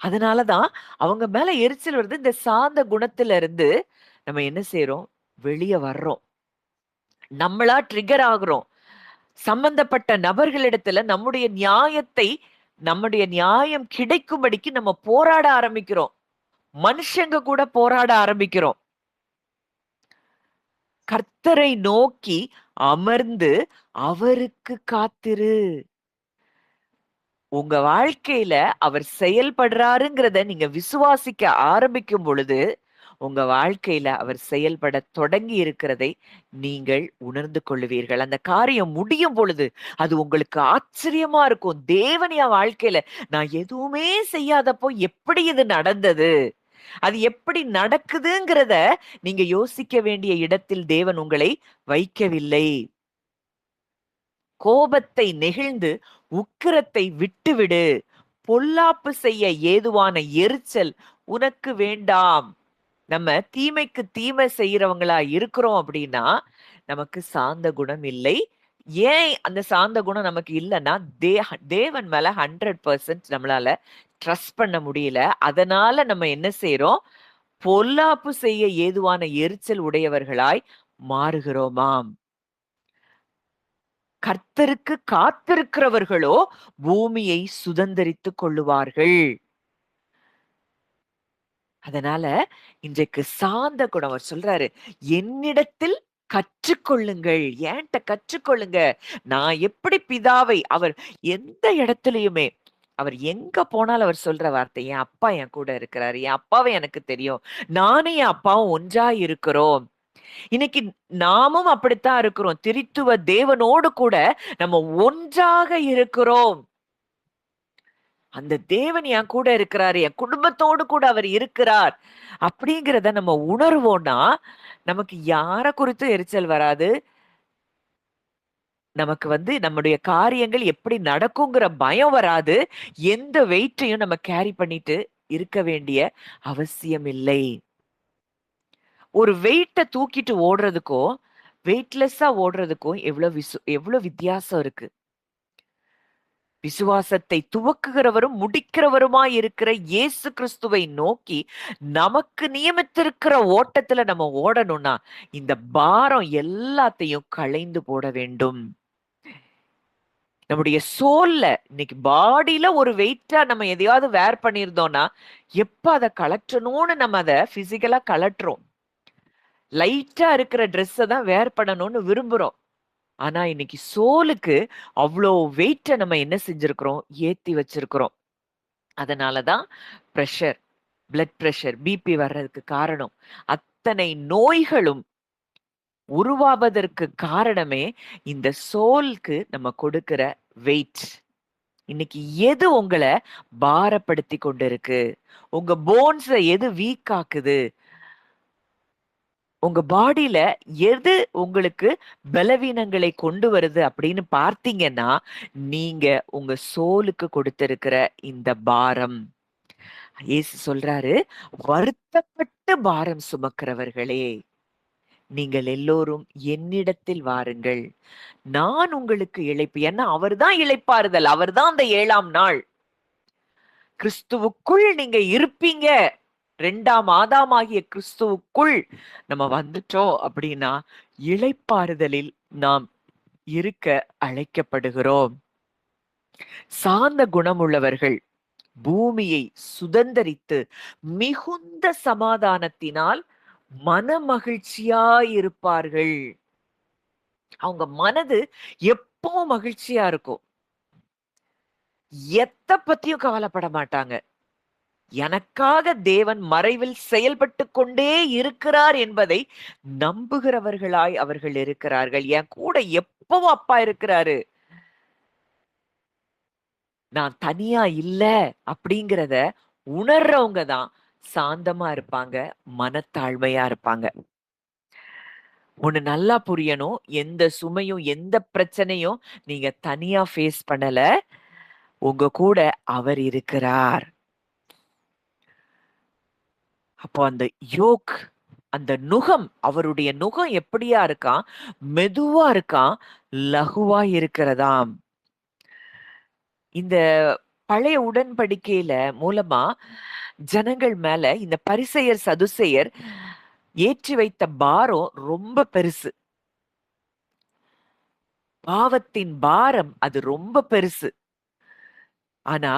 அதனாலதான் அவங்க மேல எரிச்சல் வருது. இந்த சாந்த குணத்துல இருந்து நம்ம என்ன செய்றோம்? வெளிய வர்றோம். நம்மளா ட்ரிகர் ஆகுறோம். சம்பந்தப்பட்ட நபர்களிடத்துல நம்முடைய நியாயம் கிடைக்கும்படிக்கு நம்ம போராட ஆரம்பிக்கிறோம். மனுஷங்க கூட போராட ஆரம்பிக்கிறோம். கர்த்தரை நோக்கி அமர்ந்து அவருக்கு காத்திரு. உங்க வாழ்க்கையில அவர் செயல்படுறாருங்கிறத நீங்க விசுவாசிக்க ஆரம்பிக்கும் பொழுது, உங்க வாழ்க்கையில அவர் செயல்பட தொடங்கி இருக்கிறதை நீங்கள் உணர்ந்து கொள்ளுவீர்கள். அந்த காரியம் முடியும் பொழுது அது உங்களுக்கு ஆச்சரியமா இருக்கும். தேவன் என் வாழ்க்கையில நான் எதுவுமே செய்யாதப்போ எப்படி இது நடந்தது? அது எப்படி நடக்குதுங்கிறத நீங்க யோசிக்க வேண்டிய இடத்தில் தேவன் உங்களை வைக்கவில்லை. கோபத்தை நெகிழ்ந்து உக்கிரத்தை விட்டுவிடு. பொல்லாப்பு செய்ய ஏதுவான எரிச்சல் உனக்கு வேண்டாம். நம்ம தீமைக்கு தீமை செய்யறவங்களா இருக்கிறோம் அப்படின்னா நமக்கு சாந்த குணம் இல்லை. ஏன் அந்த சாந்த குணம் நமக்கு இல்லைன்னா தேவன் மேல 100% நம்மளால ட்ரஸ்ட் பண்ண முடியல. அதனால நம்ம என்ன செய்யறோம்? பொல்லாப்பு செய்ய ஏதுவான எரிச்சல் உடையவர்களாய் மாறுகிறோமாம். கர்த்தருக்கு காத்திருக்கிறவர்களோ பூமியை சுதந்தரித்துக் கொள்ளுவார்கள். அதனால இன்றைக்கு சாந்த குணம் அவர் சொல்றாரு, என்னிடத்தில் கற்றுக்கொள்ளுங்கள். ஏன்ட்ட கற்றுக்கொள்ளுங்க. நான் எப்படி பிதாவை அவர் எந்த இடத்துலயுமே அவர் எங்க போனாலும் அவர் சொல்ற வார்த்தை, என் அப்பா என் கூட இருக்கிறாரு. என் அப்பாவை எனக்கு தெரியும். நானும் என் அப்பாவும் ஒன்றா இருக்கிறோம். இன்னைக்கு நாமும் அப்படித்தான் இருக்கிறோம். திரித்துவ தேவனோடு கூட நம்ம ஒன்றாக இருக்கிறோம். அந்த தேவன் என் கூட இருக்கிறாரு. என் குடும்பத்தோடு கூட அவர் இருக்கிறார். அப்படிங்கிறத நம்ம உணர்வோம்னா, நமக்கு யார குறித்தும் எரிச்சல் வராது. நமக்கு நம்முடைய காரியங்கள் எப்படி நடக்குங்கிற பயம் வராது. எந்த வெயிட்டையும் நம்ம கேரி பண்ணிட்டு இருக்க வேண்டிய அவசியம் இல்லை. ஒரு வெயிட்ட தூக்கிட்டு ஓடுறதுக்கும், வெயிட்லெஸ்ஸா ஓடுறதுக்கும் எவ்வளவு வித்தியாசம் இருக்கு. விசுவாசத்தை துவக்குகிறவரும் முடிக்கிறவருமாய் இருக்கிற இயேசு கிறிஸ்துவை நோக்கி நமக்கு நியமித்திருக்கிற ஓட்டத்துல நம்ம ஓடணும்னா இந்த பாரம் எல்லாத்தையும் களைந்து போட வேண்டும். நம்முடைய சோல்ல இன்னைக்கு பாடியில ஒரு வெயிட்டா நம்ம எதையாவது வேர் பண்ணியிருந்தோம்னா எப்ப அதை கலற்றணும்னு நம்ம அதை பிசிக்கலா கலட்டுறோம். லைட்டா இருக்கிற ட்ரெஸ்ஸை தான் வேர் பண்ணணும்னு விரும்புறோம். ஆனா இன்னைக்கு சோலுக்கு அவ்வளோ வெயிட்ட நம்ம என்ன செஞ்சிருக்கிறோம்? ஏத்தி வச்சிருக்கிறோம். அதனாலதான் பிரஷர், பிளட் பிரஷர், பிபி வர்றதுக்கு காரணம். அத்தனை நோய்களும் உருவாவதற்கு காரணமே இந்த சோலுக்கு நம்ம கொடுக்கிற வெயிட். இன்னைக்கு எது உங்களை பாரப்படுத்தி கொண்டிருக்கு? உங்க போன்ஸ எது வீக் ஆக்குது? உங்க பாடியில எது உங்களுக்கு பலவீனங்களை கொண்டு வருது அப்படின்னு பார்த்தீங்கன்னா, நீங்க உங்க சோலுக்கு கொடுத்திருக்கிற இந்த பாரம். இயேசு சொல்றாரு, வருத்தப்பட்டு பாரம் சுமக்கிறவர்களே. நீங்கள் எல்லோரும் என்னிடத்தில் வாருங்கள், நான் உங்களுக்கு இளைப்பு. ஏன்னா அவர்தான் இளைப்பாறுதல், அவர்தான் அந்த 7ஆம் நாள். கிறிஸ்துவுக்குள் நீங்க இருப்பீங்க. 2ஆம் ஆதாமாகிய கிறிஸ்துவுக்குள் நம்ம வந்துட்டோம் அப்படின்னா இளைப்பாறுதலில் நாம் இருக்க அழைக்கப்படுகிறோம். சாந்த குணமுள்ளவர்கள் பூமியை சுதந்தரித்து மிகுந்த சமாதானத்தினால் மனமகிழ்ச்சியாயிருப்பார்கள். அவங்க மனது எப்பவும் மகிழ்ச்சியா இருக்கும். எத்த பத்தியும் கவலைப்பட மாட்டாங்க. எனக்காக தேவன் மறைவில் செயல்பட்டு கொண்டே இருக்கிறார் என்பதை நம்புகிறவர்களாய் அவர்கள் இருக்கிறார்கள். என் கூட எப்பவும் அப்பா இருக்கிறாரு, நான் தனியா இல்ல அப்படிங்கிறத உணர்றவங்க தான் சாந்தமா இருப்பாங்க, மனத்தாழ்மையா இருப்பாங்க. ஒண்ணு நல்லா புரியணும். எந்த சுமையும், எந்த பிரச்சனையும் நீங்க தனியா ஃபேஸ் பண்ணல. உங்க கூட அவர் இருக்கிறார். அப்போ அந்த யோக், அந்த நுகம், அவருடைய நுகம் எப்படியா இருக்கான்? மெதுவா இருக்கான், லகுவா இருக்கிறதாம். இந்த பழைய உடன்படிக்கையில மூலமா ஜனங்கள் மேல இந்த பரிசேயர் சதுசேயர் ஏற்றி வைத்த பாரம் ரொம்ப பெருசு. பாவத்தின் பாரம் அது ரொம்ப பெருசு. ஆனா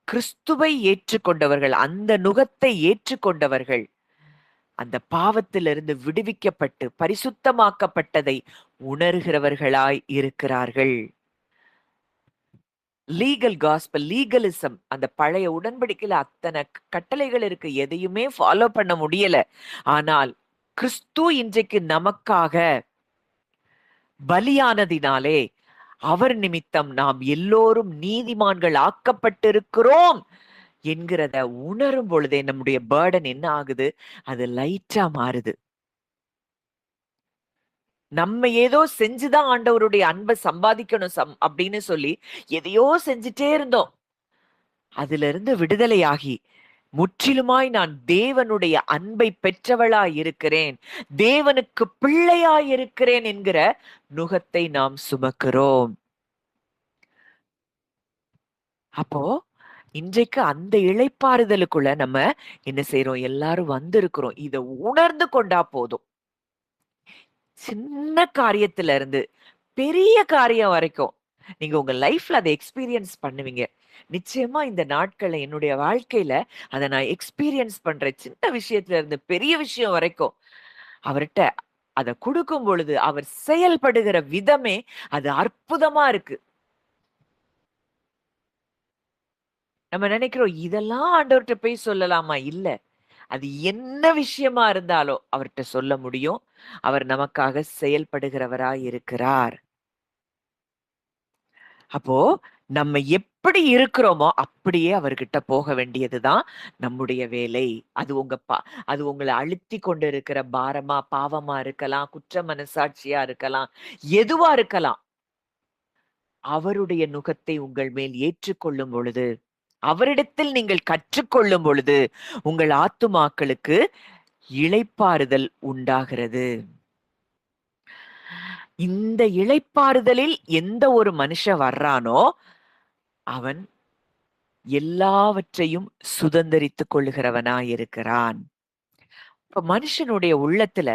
கிறிஸ்துவை ஏற்றுக்கொண்டவர்கள், அந்த நுகத்தை ஏற்றுக்கொண்டவர்கள் அந்த பாவத்திலிருந்து விடுவிக்கப்பட்டு பரிசுத்தமாக்கப்பட்டதை உணர்கிறவர்களாய் இருக்கிறார்கள். லீகல் காஸ்பல், லீகலிசம், அந்த பழைய உடன்படிக்கையில அத்தனை கட்டளைகள் இருக்கு, எதையுமே ஃபாலோ பண்ண முடியல. ஆனால் கிறிஸ்து இன்றைக்கு நமக்காக பலியானதினாலே அவர் நிமித்தம் நாம் எல்லோரும் நீதிமான்கள் ஆக்கப்பட்டிருக்கிறோம் என்கிறத உணரும் பொழுதே நம்முடைய பேர்டன் என்ன ஆகுது? அது லைட்டா மாறுது. நம்ம ஏதோ செஞ்சுதான் ஆண்டவருடைய அன்பை சம்பாதிக்கணும் அப்படின்னு சொல்லி எதையோ செஞ்சுட்டே இருந்தோம். அதுல இருந்து விடுதலையாகி முற்றிலுமாய் நான் தேவனுடைய அன்பை பெற்றவளாய் இருக்கிறேன், தேவனுக்கு பிள்ளையாய் இருக்கிறேன் என்கிற நுகத்தை நாம் சுமக்கிறோம். அப்போ இன்றைக்கு அந்த இளைப்பாறுதலுக்குள்ள நம்ம என்ன செய்யறோம்? எல்லாரும் வந்திருக்கிறோம். இத உணர்ந்து கொண்டா போதும். சின்ன காரியத்துல இருந்து பெரிய காரியம் வரைக்கும் நீங்க உங்க லைஃப்ல அதை எக்ஸ்பீரியன்ஸ் பண்ணுவீங்க. நிச்சயமா இந்த நாட்கள்ல என்னுடைய வாழ்க்கையில அதை நான் எக்ஸ்பீரியன்ஸ் பண்றேன். சின்ன விஷயத்துல இருந்து பெரிய விஷயம் வரைக்கும் அவர்கிட்ட அதை கொடுக்கும் பொழுது அவர் செயல்படுகிற விதமே அது அற்புதமா இருக்கு. நம்ம நினைக்கிறோம் இதெல்லாம் ஆண்டவர்கிட்ட போய் சொல்லலாமா? இல்ல. அது என்ன விஷயமா இருந்தாலும் அவர்கிட்ட சொல்ல முடியும். அவர் நமக்காக செயல்படுகிறவராய் இருக்கிறார். அப்போ நம்ம எப்படி இருக்கிறோமோ அப்படியே அவர்கிட்ட போக வேண்டியதுதான் நம்முடைய வேலை. அது உங்களை அழுத்தி கொண்டு இருக்கிற பாரமா, பாவமா இருக்கலாம், குற்ற மனசாட்சியா இருக்கலாம், எதுவா இருக்கலாம். அவருடைய நுகத்தை உங்கள் மேல் ஏற்றுக்கொள்ளும் பொழுது, அவரிடத்தில் நீங்கள் கற்றுக்கொள்ளும் பொழுது உங்கள் ஆத்துமாக்களுக்கு இளைப்பாறுதல் உண்டாகிறது. இந்த இளைப்பாறுதலில் எந்த ஒரு மனுஷன் வர்றானோ அவன் எல்லாவற்றையும் சுதந்தரித்துக் கொள்ளுகிறவனாய் இருக்கிறான். இப்ப மனுஷனுடைய உள்ளத்துல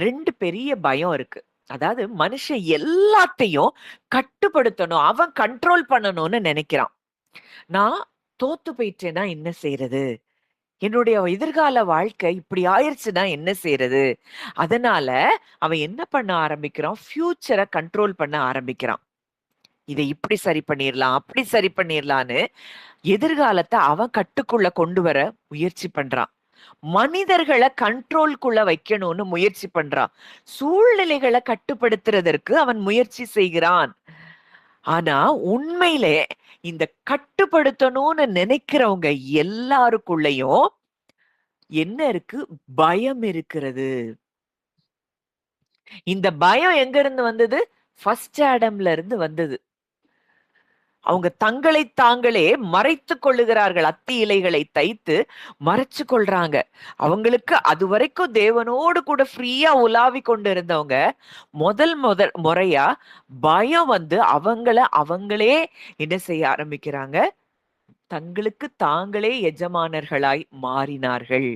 2 பெரிய பயம் இருக்கு. அதாவது மனுஷன் எல்லாத்தையும் கட்டுப்படுத்தணும், அவன் கண்ட்ரோல் பண்ணணும்னு நினைக்கிறான். நான் தோத்து போயிட்டேன்னா என்ன செய்யறது? என்னுடைய எதிர்கால வாழ்க்கை இப்படி ஆயிருச்சுன்னா என்ன செய்யறது? அதனால அவன் என்ன பண்ண ஆரம்பிக்கிறான்? ஃபியூச்சரை கண்ட்ரோல் பண்ண ஆரம்பிக்கிறான். இதை இப்படி சரி பண்ணிரலாம், அப்படி சரி பண்ணிரலான்னு எதிர்காலத்தை அவன் கட்டுக்குள்ள கொண்டு வர முயற்சி பண்றான். மனிதர்களை கண்ட்ரோல்குள்ள வைக்கணும்னு முயற்சி பண்றான். சூழ்நிலைகளை கட்டுப்படுத்துறதற்கு அவன் முயற்சி செய்கிறான். ஆனா உண்மையிலே இந்த கட்டுப்படுத்தணும்னு நினைக்கிறவங்க எல்லாருக்குள்ளயும் என்ன இருக்கு? பயம் இருக்கிறது. இந்த பயம் எங்க இருந்து வந்தது? ஃபர்ஸ்ட் ஆடம்ல இருந்து வந்தது. அவங்க தங்களை தாங்களே மறைத்து கொள்ளுகிறார்கள். அத்தி இலைகளை தைத்து மறைச்சு கொள்றாங்க. அவங்களுக்கு அது வரைக்கும் தேவனோடு கூட ஃப்ரீயா உலாவி கொண்டு இருந்தவங்க முதல் முறையா பயம் வந்து அவங்களே என்ன செய்ய ஆரம்பிக்கிறாங்க, தங்களுக்கு தாங்களே எஜமானர்களாய் மாறினார்கள்.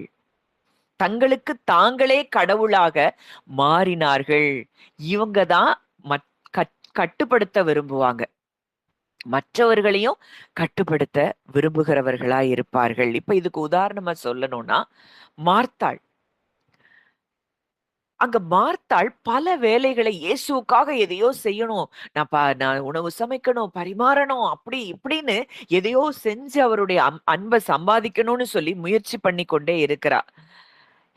தங்களுக்கு தாங்களே கடவுளாக மாறினார்கள். இவங்க தான் கட்டுப்படுத்த விரும்புவாங்க. மற்றவர்களையும் கட்டுப்படுத்த விரும்புகிறவர்களா இருப்பார்கள். இப்ப இதுக்கு உதாரணமா சொல்லணும்னா, மார்த்தாள். அங்க மார்த்தாள் பல வேலைகளை இயேசுவுக்காக எதையோ செய்யணும். நான் உணவு சமைக்கணும், பரிமாறணும், அப்படி இப்படின்னு எதையோ செஞ்சு அவருடைய அன்பை சம்பாதிக்கணும்னு சொல்லி முயற்சி பண்ணி கொண்டே இருக்கிறா.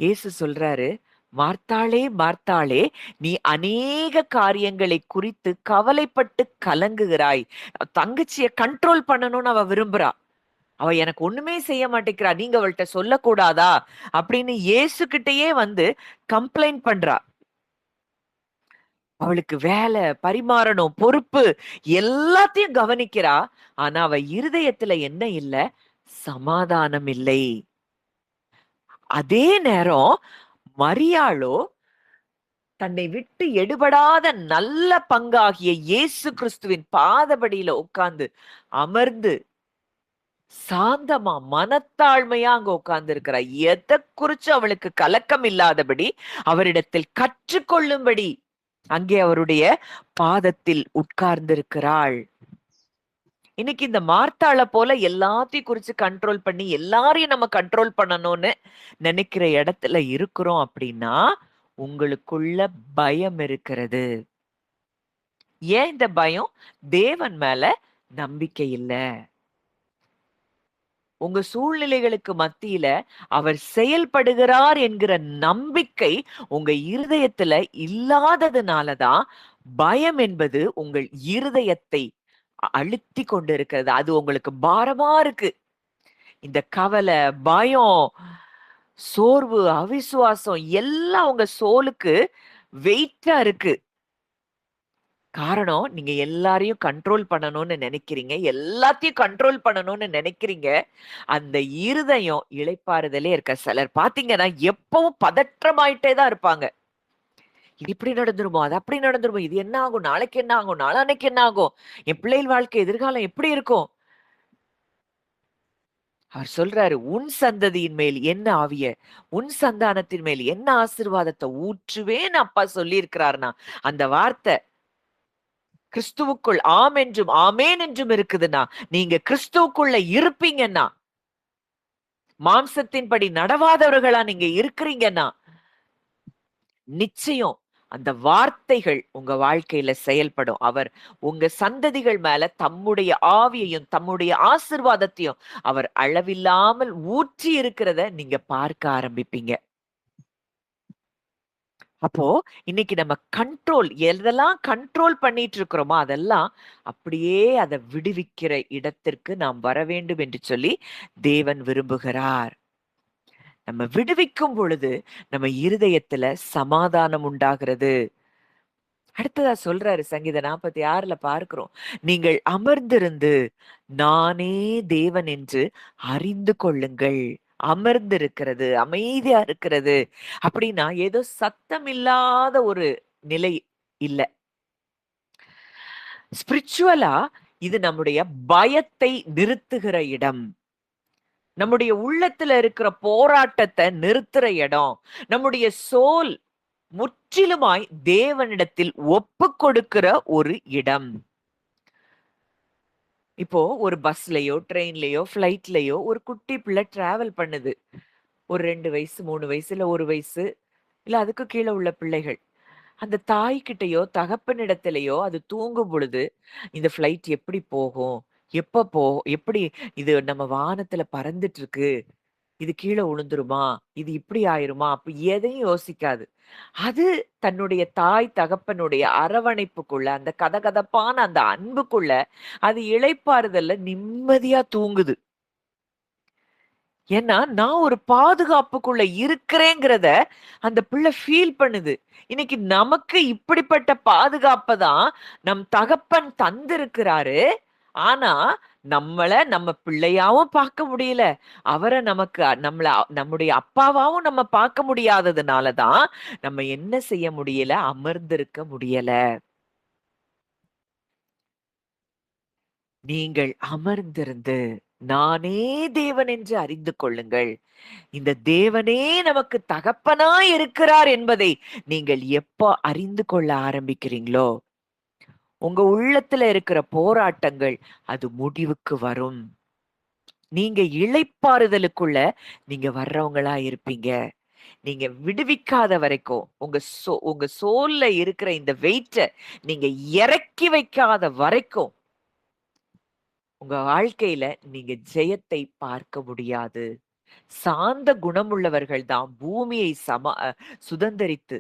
இயேசு சொல்றாரு, மார்த்தாளே மார்த்தாளே, நீ அநேக காரியங்களை குறித்து கவலைப்பட்டு கலங்குகிறாய். தங்கச்சிய கண்ட்ரோல் பண்ணணும்னு அவ விரும்புறா. அவ எனக்கு ஒண்ணுமே செய்ய மாட்டேங்கிறா, நீங்க அவள்கிட்ட சொல்லக்கூடாதா அப்படின்னு இயேசு கிட்டயே வந்து கம்ப்ளைண்ட் பண்றா. அவளுக்கு வேலை, பரிமாறணும், பொறுப்பு எல்லாத்தையும் கவனிக்கிறா. ஆனா அவ இருதயத்துல என்ன இல்ல? சமாதானம் இல்லை. அதே நேரம் மரியாளோ தன்னை விட்டு எடுபடாத நல்ல பங்காகிய இயேசு கிறிஸ்துவின் பாதபடியில உட்கார்ந்து அமர்ந்து சாந்தமா மனத்தாழ்மையா அங்க உட்கார்ந்து இருக்கிறா. எதை குறிச்சு அவளுக்கு கலக்கம் இல்லாதபடி அவரிடத்தில் கற்றுக்கொள்ளும்படி அங்கே அவருடைய பாதத்தில் உட்கார்ந்திருக்கிறாள். இன்னைக்கு இந்த மார்த்தாள போல எல்லாத்தையும் குறிச்சு கண்ட்ரோல் பண்ணி எல்லாரையும் நம்ம கண்ட்ரோல் பண்ணணும்னு நினைக்கிற இடத்துல இருக்கிறோம் அப்படின்னா உங்களுக்குள்ள பயம் இருக்கிறது. ஏன் இந்த பயம்? தேவன் மேல நம்பிக்கை இல்ல. உங்க சூழ்நிலைகளுக்கு மத்தியில அவர் செயல்படுகிறார் என்கிற நம்பிக்கை உங்க இருதயத்துல இல்லாததுனாலதான் பயம் என்பது உங்கள் இருதயத்தை அழுத்தி கொண்டு இருக்கிறது. அது உங்களுக்கு பாரமா இருக்கு. இந்த கவலை, பயம், சோர்வு, அவிசுவாசம் எல்லாம் உங்க சோலுக்கு வெயிட்டா இருக்கு. காரணம், நீங்க எல்லாரையும் கண்ட்ரோல் பண்ணணும்னு நினைக்கிறீங்க, எல்லாத்தையும் கண்ட்ரோல் பண்ணணும்னு நினைக்கிறீங்க. அந்த இருதயம் இளைப்பாறுதலே இருக்க. சிலர் பாத்தீங்கன்னா எப்பவும் பதற்றமாயிட்டே தான் இருப்பாங்க. இது இப்படி நடந்துருமோ, அது அப்படி நடந்துருமோ, இது என்ன ஆகும், நாளைக்கு என்ன ஆகும், நாளான்னைக்கு என்ன ஆகும், என் பிள்ளைகள் வாழ்க்கை எதிர்காலம் எப்படி இருக்கும்? அவர் சொல்றாரு, உன் சந்ததியின் மேல் என்ன ஆவிய, உன் சந்தானத்தின் மேல் என்ன ஆசீர்வாதத்தை ஊற்றுவேன்னு அப்பா சொல்லி இருக்கிறார்னா, அந்த வார்த்தை கிறிஸ்துவுக்குள் ஆம் என்றும் ஆமேன் என்றும் இருக்குதுன்னா, நீங்க கிறிஸ்துவுக்குள்ள இருப்பீங்கன்னா, மாம்சத்தின்படி நடவாதவர்களா நீங்க இருக்கிறீங்கன்னா, நிச்சயம் அந்த வார்த்தைகள் உங்க வாழ்க்கையில செயல்படும். அவர் உங்க சந்ததிகள் மேல தம்முடைய ஆவியையும் தம்முடைய ஆசீர்வாதத்தையும் அவர் அளவில்லாமல் ஊற்றி இருக்கிறத நீங்க பார்க்க ஆரம்பிப்பீங்க. அப்போ இன்னைக்கு நம்ம எதெல்லாம் கண்ட்ரோல் பண்ணிட்டு இருக்கிறோமோ அதெல்லாம் அப்படியே அதை விடுவிக்கிற இடத்திற்கு நாம் வர வேண்டும் என்று சொல்லி தேவன் விரும்புகிறார். நம்ம விடுவிக்கும் பொழுது நம்ம இருதயத்துல சமாதானம் உண்டாகிறது. அடுத்ததா சொல்றாரு, சங்கீதம் 46ல பார்க்கிறோம், நீங்கள் அமர்ந்திருந்து நானே தேவன் என்று அறிந்து கொள்ளுங்கள். அமர்ந்து இருக்கிறது, அமைதியா இருக்கிறது அப்படின்னா ஏதோ சத்தம் இல்லாத ஒரு நிலை இல்ல. ஸ்பிரிச்சுவலா இது நம்முடைய பயத்தை நிறுத்துகிற இடம், நம்முடைய உள்ளத்துல இருக்கிற போராட்டத்தை நிறுத்துற இடம், நம்முடைய சோல் முற்றிலுமாய் தேவனிடத்தில் ஒப்பு கொடுக்கிற ஒரு இடம். இப்போ ஒரு பஸ்லயோ, ட்ரெயின்லயோ, பிளைட்லயோ ஒரு குட்டி பிள்ளை டிராவல் பண்ணுது. ஒரு 2 வயசு, 3 வயசு, இல்ல 1 வயசு, இல்ல அதுக்கு கீழே உள்ள பிள்ளைகள். அந்த தாய்கிட்டயோ தகப்பனிடத்திலேயோ அது தூங்கும் பொழுது இந்த பிளைட் எப்படி போகும், எப்படி இது நம்ம வானத்துல பறந்துட்டு இருக்கு, இது கீழே விழுந்துருமா, இது இப்படி ஆயிருமா, அப்ப எதையும் யோசிக்காது. அது தன்னுடைய தாய் தகப்பனுடைய அரவணைப்புக்குள்ள, அந்த கதகதப்பான அந்த அன்புக்குள்ள அது இளைப்பாறுதல்ல நிம்மதியா தூங்குது. ஏன்னா நான் ஒரு பாதுகாப்புக்குள்ள இருக்கிறேங்கிறத அந்த பிள்ளை ஃபீல் பண்ணுது. இன்னைக்கு நமக்கு இப்படிப்பட்ட பாதுகாப்பை தான் நம் தகப்பன் தந்திருக்கிறாரு. ஆனா நம்ம பிள்ளையாவும் பார்க்க முடியல. அவரை நம்முடைய அப்பாவாவும் நம்ம பார்க்க முடியாததுனாலதான் நம்ம என்ன செய்ய முடியல? அமர்ந்திருக்க முடியல. நீங்கள் அமர்ந்திருந்து நானே தேவன் என்று அறிந்து கொள்ளுங்கள். இந்த தேவனே நமக்கு தகப்பனாய் இருக்கிறார் என்பதை நீங்கள் எப்போ அறிந்து கொள்ள ஆரம்பிக்கிறீங்களோ, உங்க உள்ளத்துல இருக்கிற போராட்டங்கள் அது முடிவுக்கு வரும். நீங்க இளைப்பாறுதலுக்குள்ள நீங்க வர்றவங்களா இருப்பீங்க. நீங்க விடுவிக்காத வரைக்கும், உங்க சோல்ல இருக்கிற இந்த வெயிட்ட நீங்க இறக்கி வைக்காத வரைக்கும், உங்க வாழ்க்கையில நீங்க ஜெயத்தை பார்க்க முடியாது. சாந்த குணமுள்ளவர்கள் தான் பூமியை சுதந்தரித்து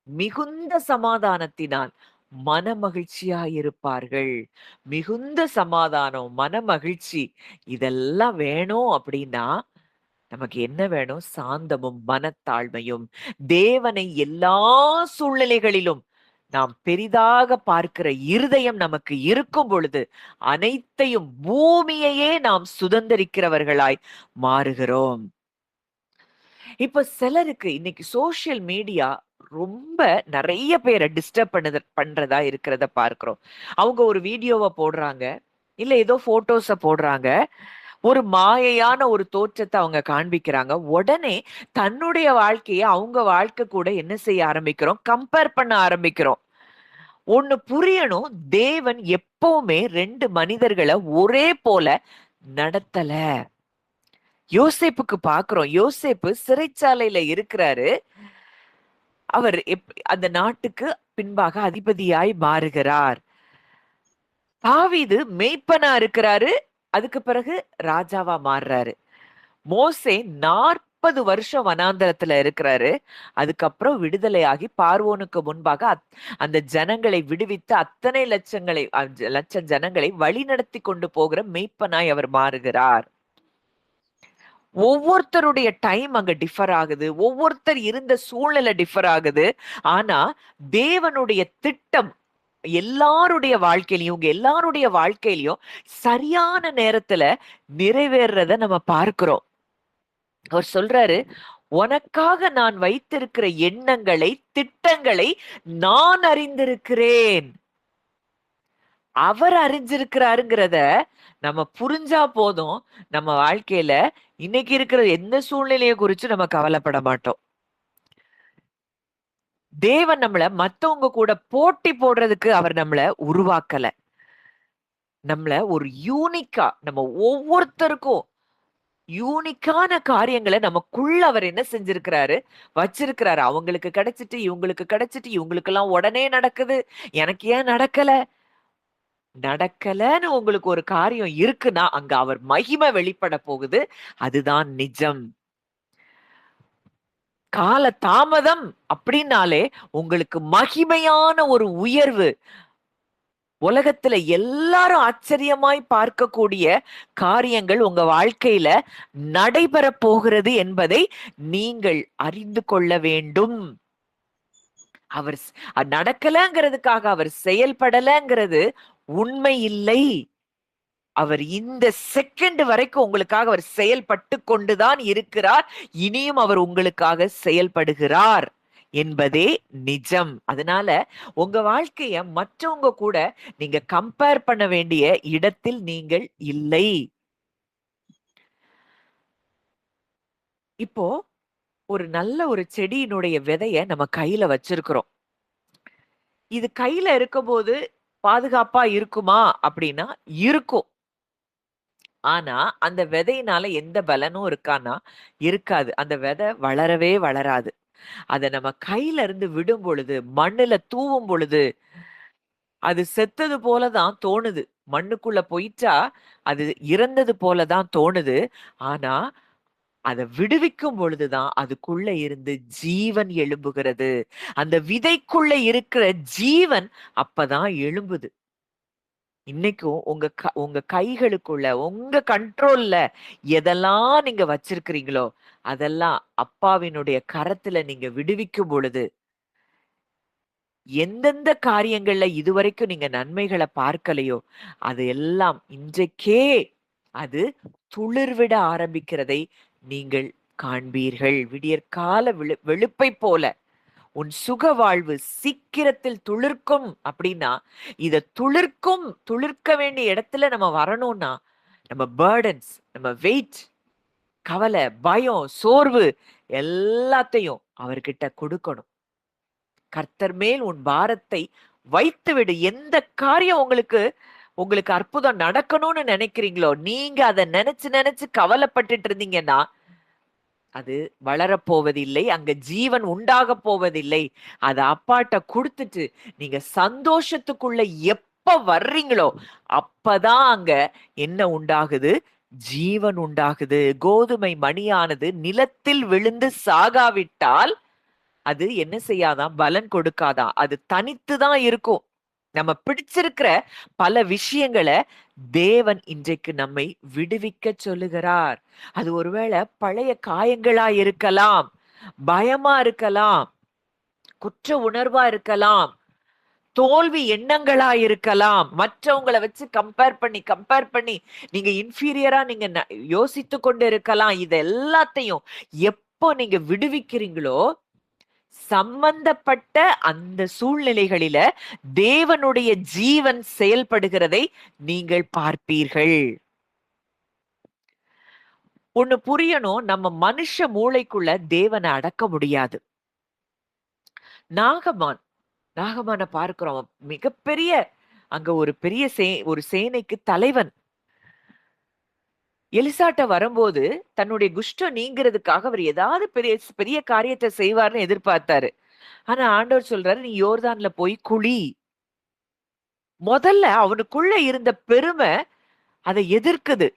மிகுந்த சமாதானத்தினால் மனமகிழ்ச்சியாயிருப்பார்கள். மிகுந்த சமாதானம், மனமகிழ்ச்சி இதெல்லாம் வேணும் அப்படின்னா, நமக்கு என்ன வேணும்? சாந்தமும், மனத்தாழ்மையும். தேவனை எல்லா சூழ்நிலைகளிலும் நாம் பெரிதாக பார்க்கிற இருதயம் நமக்கு இருக்கும் பொழுது, அனைத்தையும் பூமியையே நாம் சுதந்தரிக்கிறவர்களாய் மாறுகிறோம். இப்ப சிலருக்கு இன்னைக்கு சோசியல் மீடியா ரொம்ப நிறைய பேரை டிஸ்டர்ப் பண்றதா இருக்கிறத பார்க்கிறோம். அவங்க ஒரு வீடியோவை போடுறாங்க, இல்ல ஏதோ போட்டோஸ போடுறாங்க. ஒரு மாயையான ஒரு தோற்றத்தை அவங்க காண்பிக்கிறாங்க. உடனே தன்னுடைய வாழ்க்கைய அவங்க வாழ்க்கை கூட என்ன செய்ய ஆரம்பிக்கிறோம்? கம்பேர் பண்ண ஆரம்பிக்கிறோம். ஒண்ணு புரியணும், தேவன் எப்பவுமே 2 மனிதர்களை ஒரே போல நடத்தல. யோசேப்புக்கு பாக்குறோம். யோசேப்பு சிறைச்சாலையில இருக்கிறாரு. அவர் அந்த நாட்டுக்கு பின்பாக அதிபதியாய் மாறுகிறார். தாவீது மேய்ப்பனா இருக்கிறாரு. அதுக்கு பிறகு ராஜாவா மாறுறாரு. மோசே 40 வருஷம் வனாந்தரத்துல இருக்கிறாரு. அதுக்கப்புறம் விடுதலையாகி பார்வோனுக்கு முன்பாக அந்த ஜனங்களை விடுவித்து அத்தனை லட்சம் ஜனங்களை வழி நடத்தி கொண்டு போகிற மேய்ப்பனாய் அவர் மாறுகிறார். ஒவ்வொருத்தருடைய டைம் அங்க டிஃபர் ஆகுது. ஒவ்வொருத்தர் இருந்த சூழ்நிலை டிஃபர் ஆகுது. ஆனா தேவனுடைய திட்டம் எல்லாருடைய வாழ்க்கையிலையும், உங்க எல்லாருடைய வாழ்க்கையிலையும் சரியான நேரத்துல நிறைவேறத நம்ம பார்க்கிறோம். அவர் சொல்றாரு, உனக்காக நான் வைத்திருக்கிற எண்ணங்களை, திட்டங்களை நான் அறிந்திருக்கிறேன். அவர் அறிஞ்சிருக்கிறாருங்கிறத நம்ம புரிஞ்சா போதும், நம்ம வாழ்க்கையில இன்னைக்கு இருக்கிற எந்த சூழ்நிலையை குறிச்சு நம்ம கவலைப்பட மாட்டோம். தேவன் நம்மள மத்தவங்க கூட போட்டி போடுறதுக்கு அவர் நம்மள உருவாக்கல. நம்மள ஒரு யூனிக்கா, நம்ம ஒவ்வொருத்தருக்கும் யூனிக்கான காரியங்களை நமக்குள்ள அவர் என்ன செஞ்சிருக்கிறாரு? வச்சிருக்கிறாரு. அவங்களுக்கு கிடைச்சிட்டு, இவங்களுக்கு கிடைச்சிட்டு, இவங்களுக்கு எல்லாம் உடனே நடக்குது, எனக்கு ஏன் நடக்கல? நடக்கலன்னு உங்களுக்கு ஒரு காரியம் இருக்குன்னா, அங்க அவர் மகிமை வெளிப்பட போகுது. அதுதான் நிஜம். கால தாமதம் அப்படின்னாலே உங்களுக்கு மகிமையான ஒரு உயர்வு, உலகத்துல எல்லாரும் ஆச்சரியமாய் பார்க்கக்கூடிய காரியங்கள் உங்க வாழ்க்கையில நடைபெற போகிறது என்பதை நீங்கள் அறிந்து கொள்ள வேண்டும். அவர் நடக்கலங்கிறதுக்காக அவர் செயல்படலங்கிறது உண்மை இல்லை. அவர் இந்த செகண்ட் வரைக்கும் உங்களுக்காக அவர் செயல்பட்டு கொண்டுதான் இருக்கிறார். இனியும் அவர் உங்களுக்காக செயல்படுகிறார் என்பதே நிஜம். அதனால உங்க வாழ்க்கைய மற்றவங்க கூட நீங்க கம்பேர் பண்ண வேண்டிய இடத்தில் நீங்கள் இல்லை. இப்போ ஒரு நல்ல ஒரு செடியினுடைய விதைய நம்ம கையில வச்சிருக்கிறோம். இது கையில இருக்கும்போது பாதுகாப்பா இருக்குமா அப்படின்னா இருக்கும். ஆனா அந்த விதையினால எந்த பலனும் இருக்கான்னா இருக்காது. அந்த விதை வளரவே வளராது. அத நம்ம கையில இருந்து விடும் பொழுது, மண்ணுல தூவும் பொழுது, அது செத்தது போலதான் தோணுது. மண்ணுக்குள்ள போயிட்டா அது இறந்தது போலதான் தோணுது. ஆனா அத விடுவிக்கும் பொழுதுதான் அதுக்குள்ள இருந்து ஜீவன் எழும்புகிறது. அந்த விதைக்குள்ள இருக்கிற ஜீவன் அப்பதான் எழும்புது. இன்னைக்கும் உங்க கைகளுக்குள்ள, உங்க கண்ட்ரோல்ல எதெல்லாம் நீங்க வச்சிருக்கிறீங்களோ, அதெல்லாம் அப்பாவினுடைய கரத்துல நீங்க விடுவிக்கும் பொழுது, எந்தெந்த காரியங்கள்ல இதுவரைக்கும் நீங்க நன்மைகளை பார்க்கலையோ அது எல்லாம் இன்றைக்கே அது துளிர்விட ஆரம்பிக்கிறதை நீங்கள் காண்பீர்கள். விடியற்கால வெளுப்பை போல உன் சுக வாழ்வு சீக்கிரத்தில் துளிர்க்கும். அப்படின்னா இத துளிர்க்க வேண்டிய இடத்துல நம்ம வரணும்னா நம்ம பேர்டன்ஸ், நம்ம வெயிட், கவலை, பயம், சோர்வு எல்லாத்தையும் அவர்கிட்ட கொடுக்கணும். கர்த்தர் மேல் உன் பாரத்தை வைத்து விடு. எந்த காரியம் உங்களுக்கு அற்புதம் நடக்கணும்னு நினைக்கிறீங்களோ, நீங்க அதை நினைச்சு நினைச்சு கவலைப்பட்டுட்டு இருந்தீங்கன்னா அது வளரப்போவதில்லை, அங்க ஜீவன் உண்டாக போவதில்லை. அத அப்பாட்ட கொடுத்துட்டு நீங்க சந்தோஷத்துக்குள்ள எப்ப வர்றீங்களோ அப்பதான் அங்க என்ன உண்டாகுது? ஜீவன் உண்டாகுது. கோதுமை மணியானது நிலத்தில் விழுந்து சாகாவிட்டால் அது என்ன செய்யாதான்? பலன் கொடுக்காதான். அது தனித்துதான் இருக்கும். நம்ம பிடிச்சிருக்கிற பல விஷயங்களை தேவன் இன்றைக்கு நம்மை விடுவிக்க சொல்லுகிறார். அது ஒருவேளை பழைய காயங்களா இருக்கலாம், பயமா இருக்கலாம், குற்ற உணர்வா இருக்கலாம், தோல்வி எண்ணங்களா இருக்கலாம், மற்றவங்களை வச்சு கம்பேர் பண்ணி நீங்க இன்ஃபீரியரா நீங்க யோசித்து கொண்டு இருக்கலாம். இது எல்லாத்தையும் எப்போ நீங்க விடுவிக்கிறீங்களோ சம்பந்தப்பட்ட அந்த சூழ்நிலைகளில தேவனுடைய ஜீவன் செயல்படுகிறதை நீங்கள் பார்ப்பீர்கள். ஒண்ணு புரியணும், நம்ம மனுஷ மூளைக்குள்ள தேவனை அடக்க முடியாது. நாகமான பார்க்கிறோம், மிகப்பெரிய அங்க ஒரு பெரிய ஒரு சேனைக்கு தலைவன். எலிசாட்ட வரும்போது தன்னுடைய குஷ்டம் நீங்கிறதுக்காக அவர் ஏதாவது பெரிய பெரிய காரியத்தை செய்வார்னு எதிர்பார்த்தாரு. ஆனா ஆண்டவர் சொல்றாரு, நீ யோர்தான்ல போய் குளி. முதல்ல அவனுக்குள்ள இருந்த பெருமை அதை எதிர்க்குது.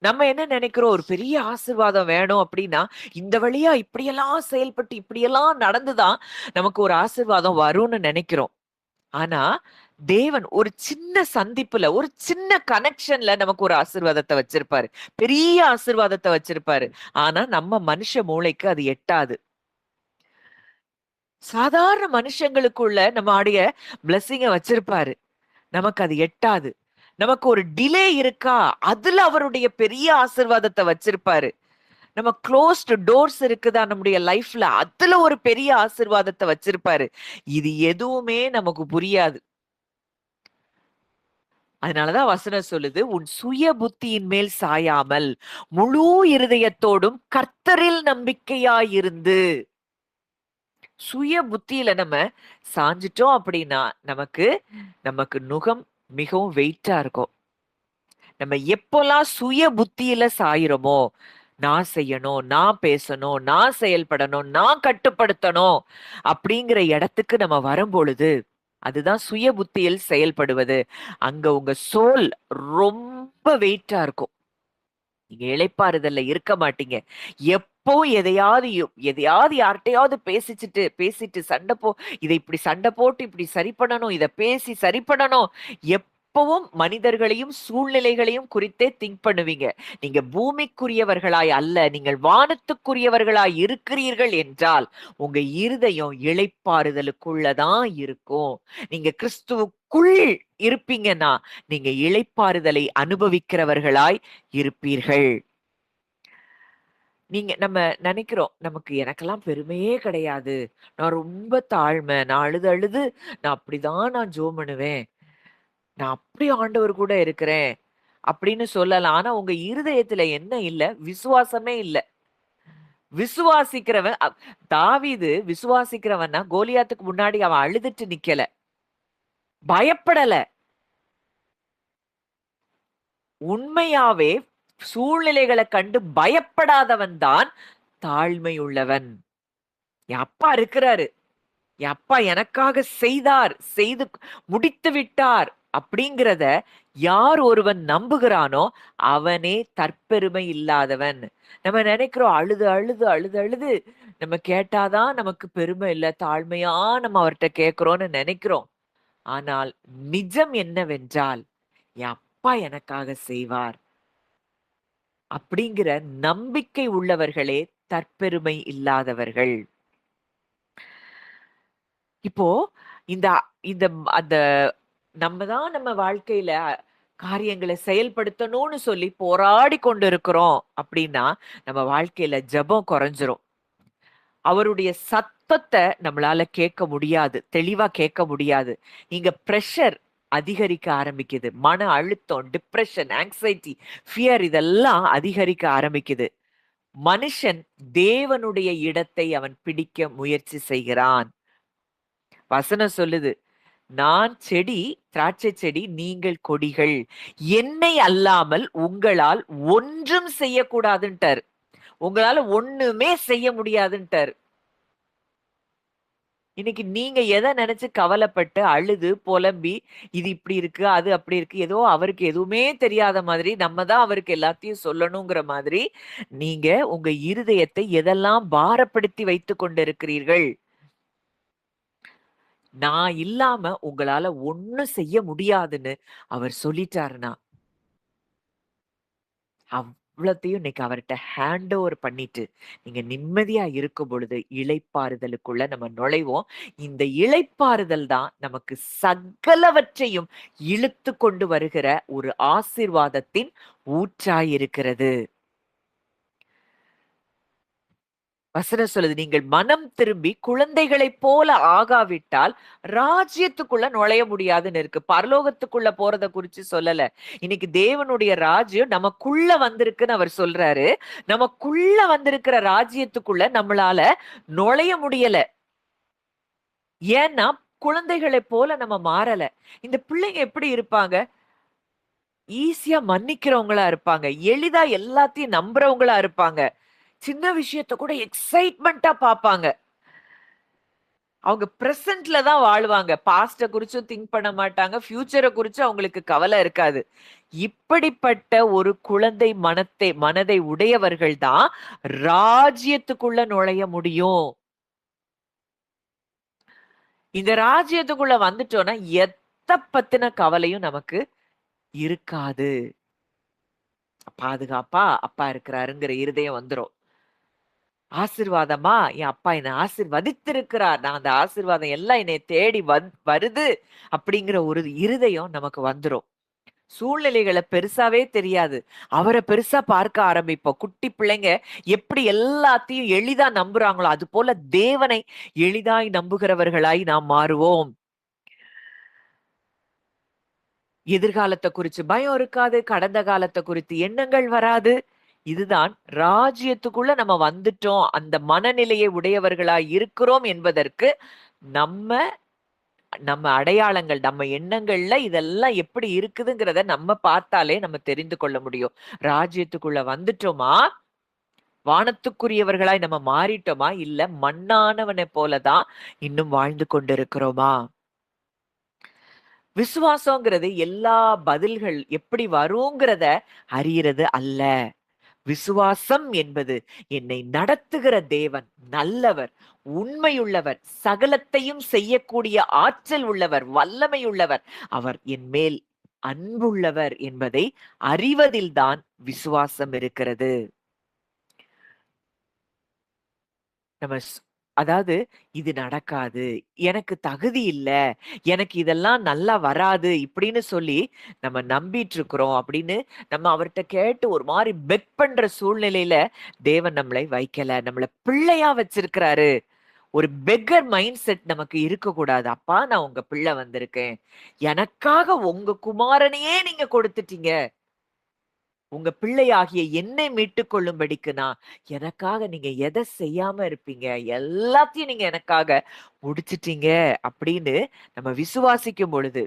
நம்ம என்ன நினைக்கிறோம்? ஒரு பெரிய ஆசீர்வாதம் வேணும் அப்படின்னா இந்த வழியா இப்படியெல்லாம் செயல்பட்டு இப்படியெல்லாம் நடந்துதான் நமக்கு ஒரு ஆசீர்வாதம் வரும்னு நினைக்கிறோம். ஆனா தேவன் ஒரு சின்ன சந்திப்புல, ஒரு சின்ன கனெக்ஷன்ல நமக்கு ஒரு ஆசீர்வாதத்தை வச்சிருப்பாரு, பெரிய ஆசீர்வாதத்தை வச்சிருப்பாரு. ஆனா நம்ம மனுஷ மூளைக்கு அது எட்டாது. சாதாரண மனுஷங்களுக்குள்ள நம்ம ஆடைய பிளஸ்ஸிங்க வச்சிருப்பாரு, நமக்கு அது எட்டாது. நமக்கு ஒரு டிலே இருக்கா, அதுல அவருடைய பெரிய ஆசீர்வாதத்தை வச்சிருப்பாரு. நம்ம க்ளோஸ்டு டோர்ஸ் இருக்குதா நம்முடைய லைஃப்ல, அதுல ஒரு பெரிய ஆசீர்வாதத்தை வச்சிருப்பாரு. இது எதுவுமே நமக்கு புரியாது. அதனாலதான் வசனம் சொல்லுது, உன் சுய புத்தியின் மேல் சாயாமல் முழு இருதயத்தோடும் கர்த்தரில் நம்பிக்கையாயிருந்து. சுய புத்தியில நம்ம சாஞ்சிட்டோம் அப்படின்னா நமக்கு நுகம் மிகவும் வெயிட்டா இருக்கும். நம்ம எப்போல்லாம் சுய புத்தியில சாயிரமோ, நான் செய்யணும், நான் பேசணும், நான் செயல்படணும், நான் கட்டுப்படுத்தணும் அப்படிங்கிற இடத்துக்கு நம்ம வரும்பொழுது அதுதான் சுய புத்தியில் செயல்படுவது. அங்க உங்க சோல் ரொம்ப வெயிட்டா இருக்கும். நீங்க இளைப்பாறுதல்ல இருக்க மாட்டீங்க. எப்போ எதையாவது யார்கிட்டயாவது பேசிட்டு இதை இப்படி சண்டை போட்டு இப்படி சரி பண்ணணும், இதை பேசி சரி பண்ணணும். எப்பவும் மனிதர்களையும் சூழ்நிலைகளையும் குறித்தே திங்க் பண்ணுவீங்க. நீங்க பூமிக்குரியவர்களாய் அல்ல, நீங்கள் வானத்துக்குரியவர்களாய் இருக்கிறீர்கள் என்றால் உங்க இருதயம் இளைப்பாறுதலுக்குள்ளதான் இருக்கும். நீங்க கிறிஸ்துவுக்குள் இருப்பீங்கன்னா நீங்க இளைப்பாறுதலை அனுபவிக்கிறவர்களாய் இருப்பீர்கள். நம்ம நினைக்கிறோம், எனக்கெல்லாம் பெருமையே கிடையாது, நான் ரொம்ப தாழ்மை, நான் அழுது அழுது நான் ஜெபம் பண்ணுவேன், நான் அப்படி ஆண்டவர் கூட இருக்கிறேன் அப்படின்னு சொல்லலாம். ஆனா உங்க இருதயத்துல என்ன இல்ல? விசுவாசமே இல்ல. விசுவாசிக்கிறவன் தாவீது விசுவாசிக்கிறவன்னா கோலியாத்துக்கு முன்னாடி அவன் அழுதுட்டு நிக்கல, பயப்படல. உண்மையாவே சூழ்நிலைகளை கண்டு பயப்படாதவன் தான் தாழ்மை உள்ளவன். என் அப்பா இருக்கிறாரு, என் அப்பா எனக்காக செய்து முடித்து விட்டார் அப்படிங்கிறத யார் ஒருவன் நம்புகிறானோ அவனே தற்பெருமை இல்லாதவன். நம்ம நினைக்கிறோம், அழுது அழுது அழுது அழுது நம்ம கேட்டாதான் நமக்கு பெருமை இல்ல, தாழ்மையா நம்ம அவர்கிட்ட கேட்கிறோம்னு நினைக்கிறோம். ஆனால் நிஜம் என்னவென்றால் என் அப்பா எனக்காக செய்வார் அப்படிங்கிற நம்பிக்கை உள்ளவர்களே தற்பெருமை இல்லாதவர்கள். இப்போ இந்த இந்த அந்த நம்ம வாழ்க்கையில காரியங்களை செயல்படுத்தணும்னு சொல்லி போராடி கொண்டு இருக்கிறோம் அப்படின்னா நம்ம வாழ்க்கையில ஜெபம் குறைஞ்சிரும். அவருடைய சத்தத்தை நம்மளால கேட்க முடியாது, தெளிவா கேட்க முடியாது. இங்க பிரஷர் அதிகரிக்க ஆரம்பிக்குது. மன அழுத்தம், டிப்ரெஷன், ஆங்ஸைட்டி, ஃபியர் இதெல்லாம் அதிகரிக்க ஆரம்பிக்குது. மனுஷன் தேவனுடைய இடத்தை அவன் பிடிக்க முயற்சி செய்கிறான். வசனம் சொல்லுது, நான் செடி, திராட்சை செடி, நீங்கள் கொடிகள். என்னை அல்லாமல் உங்களால் ஒன்றும் செய்யக்கூடாதுன்ட்டாரு. உங்களால ஒண்ணுமே செய்ய முடியாதுன்ட்டாரு. இன்னைக்கு நீங்க எதை நினைச்சு கவலைப்பட்டு அழுது புலம்பி இது இப்படி இருக்கு அது அப்படி இருக்கு ஏதோ அவருக்கு எதுவுமே தெரியாத மாதிரி நம்ம தான் அவருக்கு எல்லாத்தையும் சொல்லணுங்கிற மாதிரி நீங்க உங்க இருதயத்தை எதெல்லாம் பாரப்படுத்தி வைத்து கொண்டிருக்கிறீர்கள். நான் இல்லாம உங்களால ஒண்ணும் செய்ய முடியாதுன்னு அவர் சொல்லிட்டாருன்னா அவ்வளத்தையும் இன்னைக்கு அவர்கிட்ட ஹேண்ட் ஓவர் பண்ணிட்டு நீங்க நிம்மதியா இருக்கும் பொழுது இளைப்பாறுதலுக்குள்ள நம்ம நுழைவோம். இந்த இளைப்பாறுதல் தான் நமக்கு சகலவற்றையும் இழுத்து கொண்டு வருகிற ஒரு ஆசீர்வாதத்தின் ஊற்றாயிருக்கிறது. வசனம் சொல்லுது, நீங்கள் மனம் திரும்பி குழந்தைகளைப் போல ஆகாவிட்டால் ராஜ்யத்துக்குள்ள நுழைய முடியாதுன்னு இருக்கு. பரலோகத்துக்குள்ள போறத குறிச்சு சொல்லல. இன்னைக்கு தேவனுடைய ராஜ்யம் நமக்குள்ள வந்திருக்குன்னு அவர் சொல்றாரு. நமக்குள்ள வந்திருக்கிற ராஜ்யத்துக்குள்ள நம்மளால நுழைய முடியல. ஏன்னா குழந்தைகளைப் போல நம்ம மாறல. இந்த பிள்ளைங்க எப்படி இருப்பாங்க? ஈஸியா மன்னிக்கிறவங்களா இருப்பாங்க. எளிதா எல்லாத்தையும் நம்புறவங்களா இருப்பாங்க. சின்ன விஷயத்த கூட எக்ஸைட்மெண்டா பாப்பாங்க. அவங்க பிரசன்ட்ல தான் வாழ்வாங்க. பாஸ்ட குறிச்சும் திங்க் பண்ண மாட்டாங்க. ஃபியூச்சர குறிச்சு அவங்களுக்கு கவலை இருக்காது. இப்படிப்பட்ட ஒரு குழந்தை மனதை உடையவர்கள் தான் ராஜ்யத்துக்குள்ள நுழைய முடியும். இந்த ராஜ்யத்துக்குள்ள வந்துட்டோம்னா எத பத்தின கவலையும் நமக்கு இருக்காது. பாதுகாப்பா அப்பா இருக்கிறாருங்கிற இருதயம் வந்துரும். ஆசீர்வாதமா என் அப்பா என்னை ஆசீர்வதித்திருக்கிறார். நான் அந்த ஆசீர்வாதம் எல்லாம் என்னை தேடி வருது அப்படிங்கிற ஒரு இருதயம் நமக்கு வந்துரும். சூழ்நிலைகளை பெருசாவே தெரியாது. அவரை பெருசா பார்க்க ஆரம்பிப்போம். குட்டி பிள்ளைங்க எப்படி எல்லாத்தையும் எளிதா நம்புறாங்களோ அது போல தேவனை எளிதாய் நம்புகிறவர்களாய் நாம் மாறுவோம். எதிர்காலத்தை குறிச்சு பயம் இருக்காது. கடந்த காலத்தை குறித்து எண்ணங்கள் வராது. இதுதான் ராஜ்யத்துக்குள்ள நம்ம வந்துட்டோம். அந்த மனநிலையை உடையவர்களாய் இருக்கிறோம் என்பதற்கு நம்ம நம்ம அடையாளங்கள், நம்ம எண்ணங்கள்ல இதெல்லாம் எப்படி இருக்குதுங்கிறத நம்ம பார்த்தாலே நம்ம தெரிந்து கொள்ள முடியும். ராஜ்யத்துக்குள்ள வந்துட்டோமா? வானத்துக்குரியவர்களாய் நம்ம மாறிட்டோமா? இல்ல மண்ணானவனை போலதான் இன்னும் வாழ்ந்து கொண்டிருக்கிறோமா? விசுவாசங்கிறது எல்லா பதில்கள் எப்படி வருங்கிறத அறியறது அல்ல. விசுவாசம் என்பது என்னை நடத்துகிற தேவன் நல்லவர், உண்மையுள்ளவர், சகலத்தையும் செய்யக்கூடிய ஆற்றல் உள்ளவர், வல்லமையுள்ளவர், அவர் என் மேல் அன்புள்ளவர் என்பதை அறிவதில்தான் விசுவாசம் இருக்கிறது. நம்ம அதாவது இது நடக்காது, எனக்கு தகுதி இல்ல, எனக்கு இதெல்லாம் நல்லா வராது இப்படின்னு சொல்லி நம்ம நம்பிட்டு இருக்கிறோம் அப்படின்னு நம்ம அவர்கிட்ட கேட்டு ஒரு மாதிரி பெக் பண்ற சூழ்நிலையில தேவன் நம்மளை வைக்கல, நம்மள பிள்ளையா வச்சிருக்கிறாரு. ஒரு பெக்கர் மைண்ட் செட் நமக்கு இருக்கக்கூடாது. அப்பா நான் உங்க பிள்ளை வந்திருக்கேன், எனக்காக உங்க குமாரனையே நீங்க கொடுத்துட்டீங்க, உங்க பிள்ளையாகிய என்னை மீட்டுக் கொள்ளும்படிக்குனா எனக்காக நீங்க எதை செய்யாம இருப்பீங்க, எல்லாத்தையும் நீங்க எனக்காக முடிச்சிட்டீங்க அப்படின்னு நம்ம விசுவாசிக்கும் பொழுது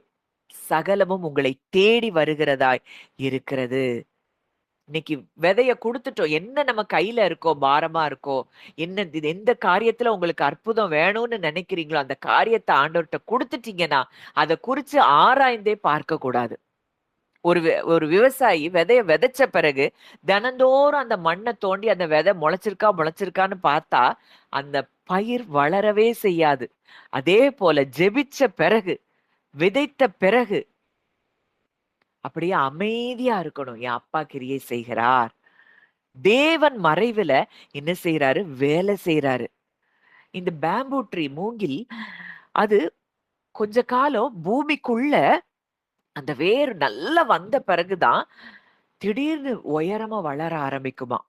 சகலமும் உங்களை தேடி வருகிறதாய் இருக்கிறது. இன்னைக்கு விதைய குடுத்துட்டோம். என்ன நம்ம கையில இருக்கோ, பாரமா இருக்கோ, என்ன எந்த காரியத்துல உங்களுக்கு அற்புதம் வேணும்னு நினைக்கிறீங்களோ அந்த காரியத்தை ஆண்டவர்கிட்ட குடுத்துட்டீங்கன்னா அதை குறிச்சு ஆராய்ந்தே பார்க்க கூடாது. ஒரு விவசாயி விதைய விதைச்ச பிறகு தினந்தோறும் அந்த மண்ணை தோண்டி அந்த விதை முளைச்சிருக்கான்னு பார்த்தா அந்த பயிர் வளரவே செய்யாது. அதே போல ஜெபிச்ச பிறகு, விதைத்த பிறகு அப்படியே அமைதியா இருக்கணும். என் அப்பா கிரியை செய்கிறார். தேவன் மறைவுல என்ன செய்யறாரு? வேலை செய்யறாரு. இந்த பேம்பு ட்ரீ மூங்கில் அது கொஞ்ச காலம் பூமிக்குள்ள அந்த வேர் நல்லா வந்த பிறகுதான் திடீர்னு உயரமா வளர ஆரம்பிக்குமா.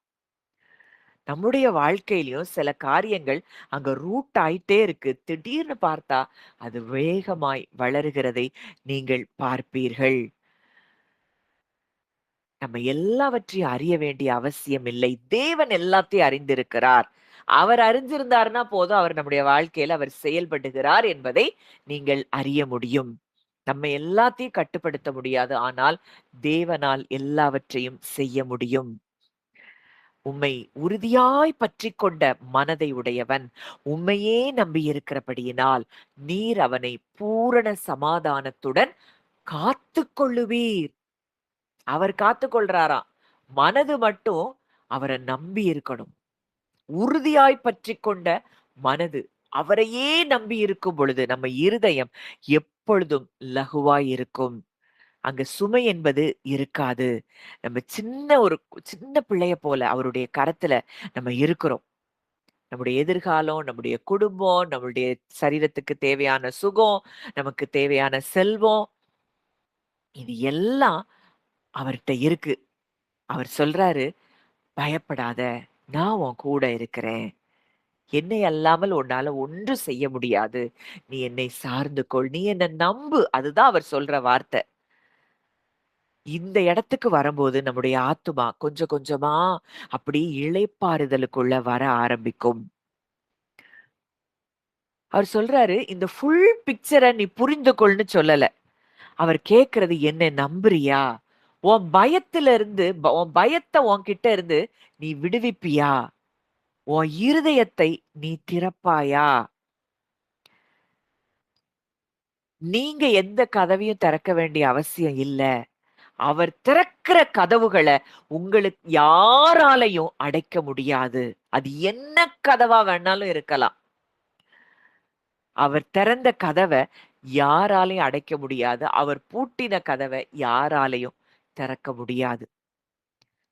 நம்முடைய வாழ்க்கையிலயும் சில காரியங்கள் அங்க ரூட் ஆயிட்டே இருக்கு. திடீர்னு பார்த்தா அது வேகமாய் வளருகிறதை நீங்கள் பார்ப்பீர்கள். நம்ம எல்லாவற்றையும் அறிய வேண்டிய அவசியம் இல்லை. தேவன் எல்லாத்தையும் அறிந்திருக்கிறார். அவர் அறிஞ்சிருந்தாருன்னா போதும், அவர் நம்முடைய வாழ்க்கையில அவர் செயல்படுகிறார் என்பதை நீங்கள் அறிய முடியும். நம்ம எல்லாத்தையும் கட்டுப்படுத்த முடியாது. ஆனால் தேவனால் எல்லாவற்றையும் செய்ய முடியும். உம்மை உறுதியாய் பற்றிக் கொண்ட மனதை உடையவன் உம்மையே நம்பியிருக்கிறபடியினால் நீர் அவனை பூரண சமாதானத்துடன் காத்துக் கொள்ளுவீர். அவர் காத்துக்கொள்றாராம். மனது மட்டும் அவரை நம்பி இருக்கணும். உறுதியாய் பற்றிக் கொண்ட மனது அவரையே நம்பி இருக்கும் பொழுது நம்ம இருதயம் எப்பொழுதும் லகுவாய் இருக்கும். அங்க சுமை என்பது இருக்காது. நம்ம சின்ன பிள்ளைய போல அவருடைய கரத்துல நம்ம இருக்கிறோம். நம்முடைய எதிர்காலம், நம்முடைய குடும்பம், நம்முடைய சரீரத்துக்கு தேவையான சுகம், நமக்கு தேவையான செல்வம், இது எல்லாம் அவர்ட்ட இருக்கு. அவர் சொல்றாரு, பயப்படாத, நான் உன் கூட இருக்கிறேன். என்னை அல்லாமல் உன்னால ஒன்றும் செய்ய முடியாது. நீ என்னை சார்ந்து கொள். நீ என்ன நம்பு. அதுதான் அவர் சொல்ற வார்த்தை. இந்த இடத்துக்கு வரும்போது நம்முடைய ஆத்துமா கொஞ்சம் கொஞ்சமா அப்படி இளைப்பாறுதலுக்குள்ள வர ஆரம்பிக்கும். அவர் சொல்றாரு, இந்த ஃபுல் பிக்சர நீ புரிந்து கொள்ன்னு சொல்லல. அவர் கேட்கிறது, என்ன நம்புறியா? உன் பயத்துல இருந்து உன் பயத்த உன்கிட்ட இருந்து நீ விடுவிப்பியா? உன் இருதயத்தை நீ திறப்பாயா? நீங்க எந்த கதவையும் திறக்க வேண்டிய அவசியம் இல்ல. அவர் திறக்கிற கதவுகள உங்களுக்கு யாராலயும் அடைக்க முடியாது. அது என்ன கதவா வேணாலும் இருக்கலாம். அவர் திறந்த கதவ யாராலயும் அடைக்க முடியாது. அவர் பூட்டின கதவ யாராலயும் திறக்க முடியாது.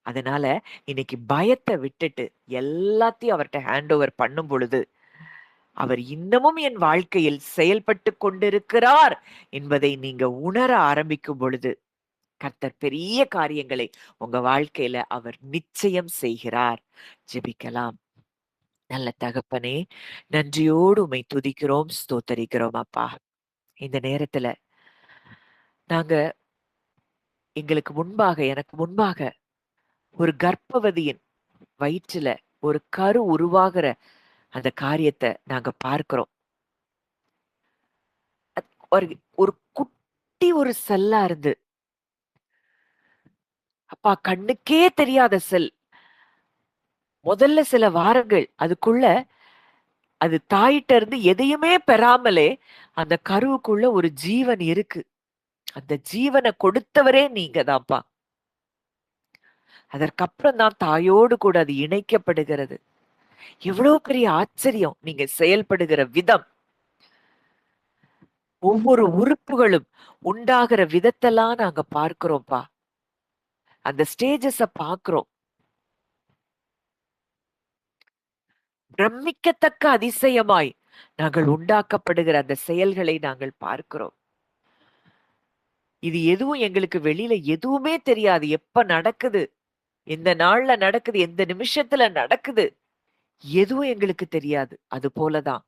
அதனால இன்னைக்கு பயத்த விட்டுட்டு எல்லாத்தையும் அவர்ட்ட ஹேண்ட் ஓவர் பண்ணும் பொழுது, அவர் இன்னமும் என் வாழ்க்கையில் செயல்பட்டுக் கொண்டிருக்கிறார் என்பதை நீங்க உணர ஆரம்பிக்கும் பொழுது, கர்த்தர் பெரிய காரியங்களை உங்க வாழ்க்கையில அவர் நிச்சயம் செய்கிறார். ஜெபிக்கலாம். நல்ல தகப்பனே, நன்றியோடு உம்மை துதிக்கிறோம், ஸ்தோத்தரிக்கிறோம் அப்பா. இந்த நேரத்துல நாங்க எனக்கு முன்பாக ஒரு கர்ப்பவதியின் வயிற்றுல ஒரு கரு உருவாகிற அந்த காரியத்த நாங்க பார்க்கிறோம். ஒரு ஒரு குட்டி ஒரு செல்லா இருந்து, அப்பா கண்ணுக்கே தெரியாத செல். முதல்ல சில வாரங்கள் அதுக்குள்ள அது தாயிட்ட இருந்து எதையுமே பெறாமலே அந்த கருவுக்குள்ள ஒரு ஜீவன் இருக்கு. அந்த ஜீவனை கொடுத்தவரே நீங்க தான்ப்பா. அதற்கப்புறம் தான் தாயோடு கூட அது இணைக்கப்படுகிறது. எவ்வளவு பெரிய ஆச்சரியம் நீங்க செயல்படுகிற விதம். ஒவ்வொரு உறுப்புகளும் உண்டாகிற விதத்தெல்லாம் நாங்க பார்க்கிறோம்ப்பா. அந்த ஸ்டேஜஸ பார்க்கிறோம். பிரமிக்கத்தக்க அதிசயமாய் நாங்கள் உண்டாக்கப்படுகிற அந்த செயல்களை நாங்கள் பார்க்கிறோம். இது எதுவும் எங்களுக்கு வெளியில எதுவுமே தெரியாது. எப்ப நடக்குது? எந்த நாள்ல நடக்குது? எந்த நிமிஷத்துல நடக்குது? எதுவும் எங்களுக்கு தெரியாது. அது போலதான்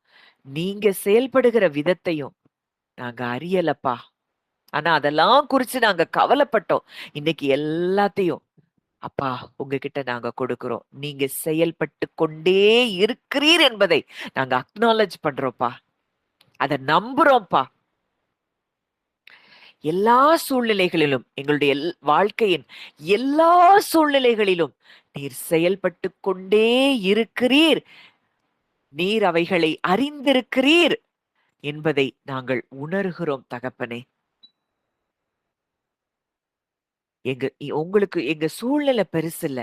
நீங்க செயல்படுகிற விதத்தையும் நாங்க அறியலப்பா. ஆனா அதெல்லாம் குறிச்சு நாங்க கவலைப்பட்டோம். இன்னைக்கு எல்லாத்தையும் அப்பா உங்ககிட்ட நாங்க கொடுக்கிறோம். நீங்க செயல்பட்டு கொண்டே இருக்கிறீர் என்பதை நாங்க அக்னாலஜ் பண்றோம்ப்பா. அத நம்புறோம்ப்பா. எல்லா சூழ்நிலைகளிலும் எங்களுடைய வாழ்க்கையின் எல்லா சூழ்நிலைகளிலும் நீர் செயல்பட்டு கொண்டே இருக்கிறீர். நீர் அவைகளை அறிந்திருக்கிறீர் என்பதை நாங்கள் உணர்கிறோம் தகப்பனே. உங்களுக்கு எங்க சூழ்நிலை பெருசு இல்ல.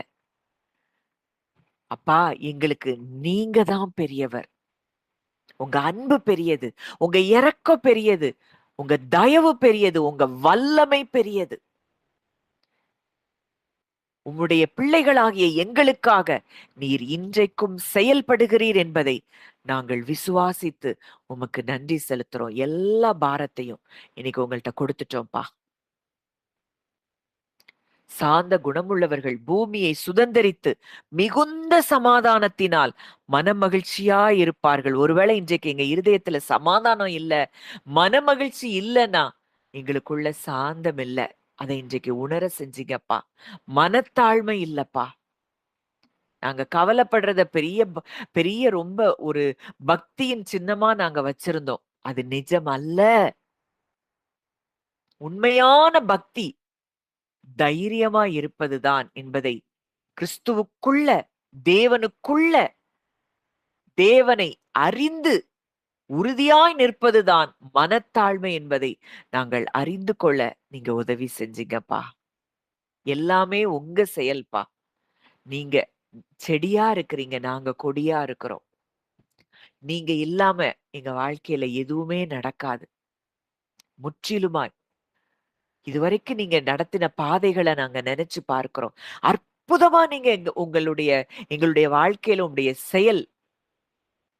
அப்பா எங்களுக்கு நீங்க தான் பெரியவர். உங்க அன்பு பெரியது. உங்க இரக்கம் பெரியது. உங்க தயவு பெரியது. உங்க வல்லமை பெரியது. உம்முடைய பிள்ளைகளாகிய எங்களுக்காக நீர் இன்றைக்கும் செயல்படுகிறீர் என்பதை நாங்கள் விசுவாசித்து உமக்கு நன்றி செலுத்துறோம். எல்லா பாரத்தையும் இன்னைக்கு உங்கள்ட்ட கொடுத்துட்டோம்ப்பா. சாந்த குணமுள்ளவர்கள் பூமியை சுதந்தரித்து மிகுந்த சமாதானத்தினால் மனமகிழ்ச்சியாய் இருப்பார்கள். ஒருவேளை இன்றைக்கு எங்க இருதயத்துல சமாதானம் இல்ல, மனமகிழ்ச்சி இல்லைன்னா எங்களுக்குள்ள சாந்தம் இல்ல. அதை இன்றைக்கு உணர செஞ்சீங்கப்பா. மனத்தாழ்மை இல்லப்பா. நாங்க கவலைப்படுறத பெரிய ரொம்ப ஒரு பக்தியின் சின்னமா நாங்க வச்சிருந்தோம். அது நிஜம் அல்ல. உண்மையான பக்தி தைரியமா இருப்பதுதான் என்பதை கிறிஸ்துவுக்குள்ள, தேவனுக்குள்ள, தேவனை அறிந்து உறுதியாய் நிற்பதுதான் மனத்தாழ்மை என்பதை நாங்கள் அறிந்து கொள்ள நீங்க உதவி செஞ்சீங்கப்பா. எல்லாமே உங்க செயல்பா. நீங்க செடியா இருக்கிறீங்க, நாங்க கொடியா இருக்கிறோம். நீங்க இல்லாம எங்க வாழ்க்கையில எதுவுமே நடக்காது. முற்றிலுமாய் இதுவரைக்கும் நீங்க நடத்தின பாதைகளை நாங்க நினைச்சு பார்க்கிறோம். அற்புதமா நீங்க எங்களுடைய வாழ்க்கையில உங்களுடைய செயல்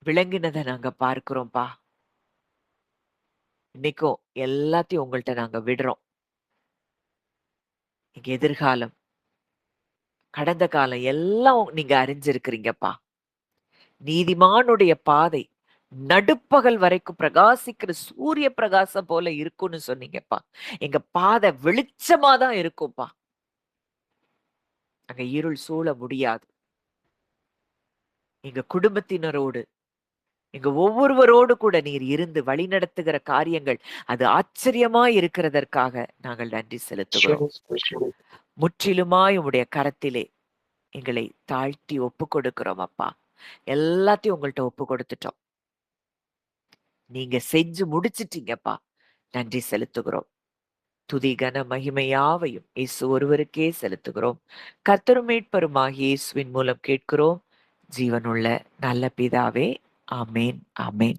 விளங்கினதை நாங்க பார்க்கிறோம்ப்பா. இன்னைக்கும் எல்லாத்தையும் உங்கள்ட்ட நாங்க விடுறோம். எங்க எதிர்காலம், கடந்த காலம் எல்லாம் நீங்க அறிஞ்சிருக்கிறீங்கப்பா. நீதிமானுடைய பாதை நடுப்பகல் வரைக்கும் பிரகாசிக்கிற சூரிய பிரகாசம் போல இருக்கும்னு சொன்னீங்கப்பா. எங்க பாதை வெளிச்சமா தான் இருக்கும்ப்பா. அங்க இருள் சூழ முடியாது. எங்க குடும்பத்தினரோடு, எங்க ஒவ்வொருவரோடு கூட நீர் இருந்து வழிநடத்துகிற காரியங்கள் அது ஆச்சரியமா இருக்கிறதற்காக நாங்கள் நன்றி செலுத்துகிறோம். முற்றிலுமாய் உம்முடைய கரத்திலே எங்களை தாழ்த்தி ஒப்பு கொடுக்கிறோம் அப்பா. எல்லாத்தையும் உங்கள்ட்ட ஒப்பு கொடுத்துட்டோம். நீங்க செஞ்சு முடிச்சிட்டீங்கப்பா. நன்றி செலுத்துகிறோம். துதி கன மகிமையாவையும் இயேசு ஒருவருக்கே செலுத்துகிறோம். கர்த்தரும் மீட்பருமாகிய இயேசுவின் மூலம் கேட்கிறோம் ஜீவனுள்ள நல்ல பிதாவே. ஆமேன், ஆமேன்.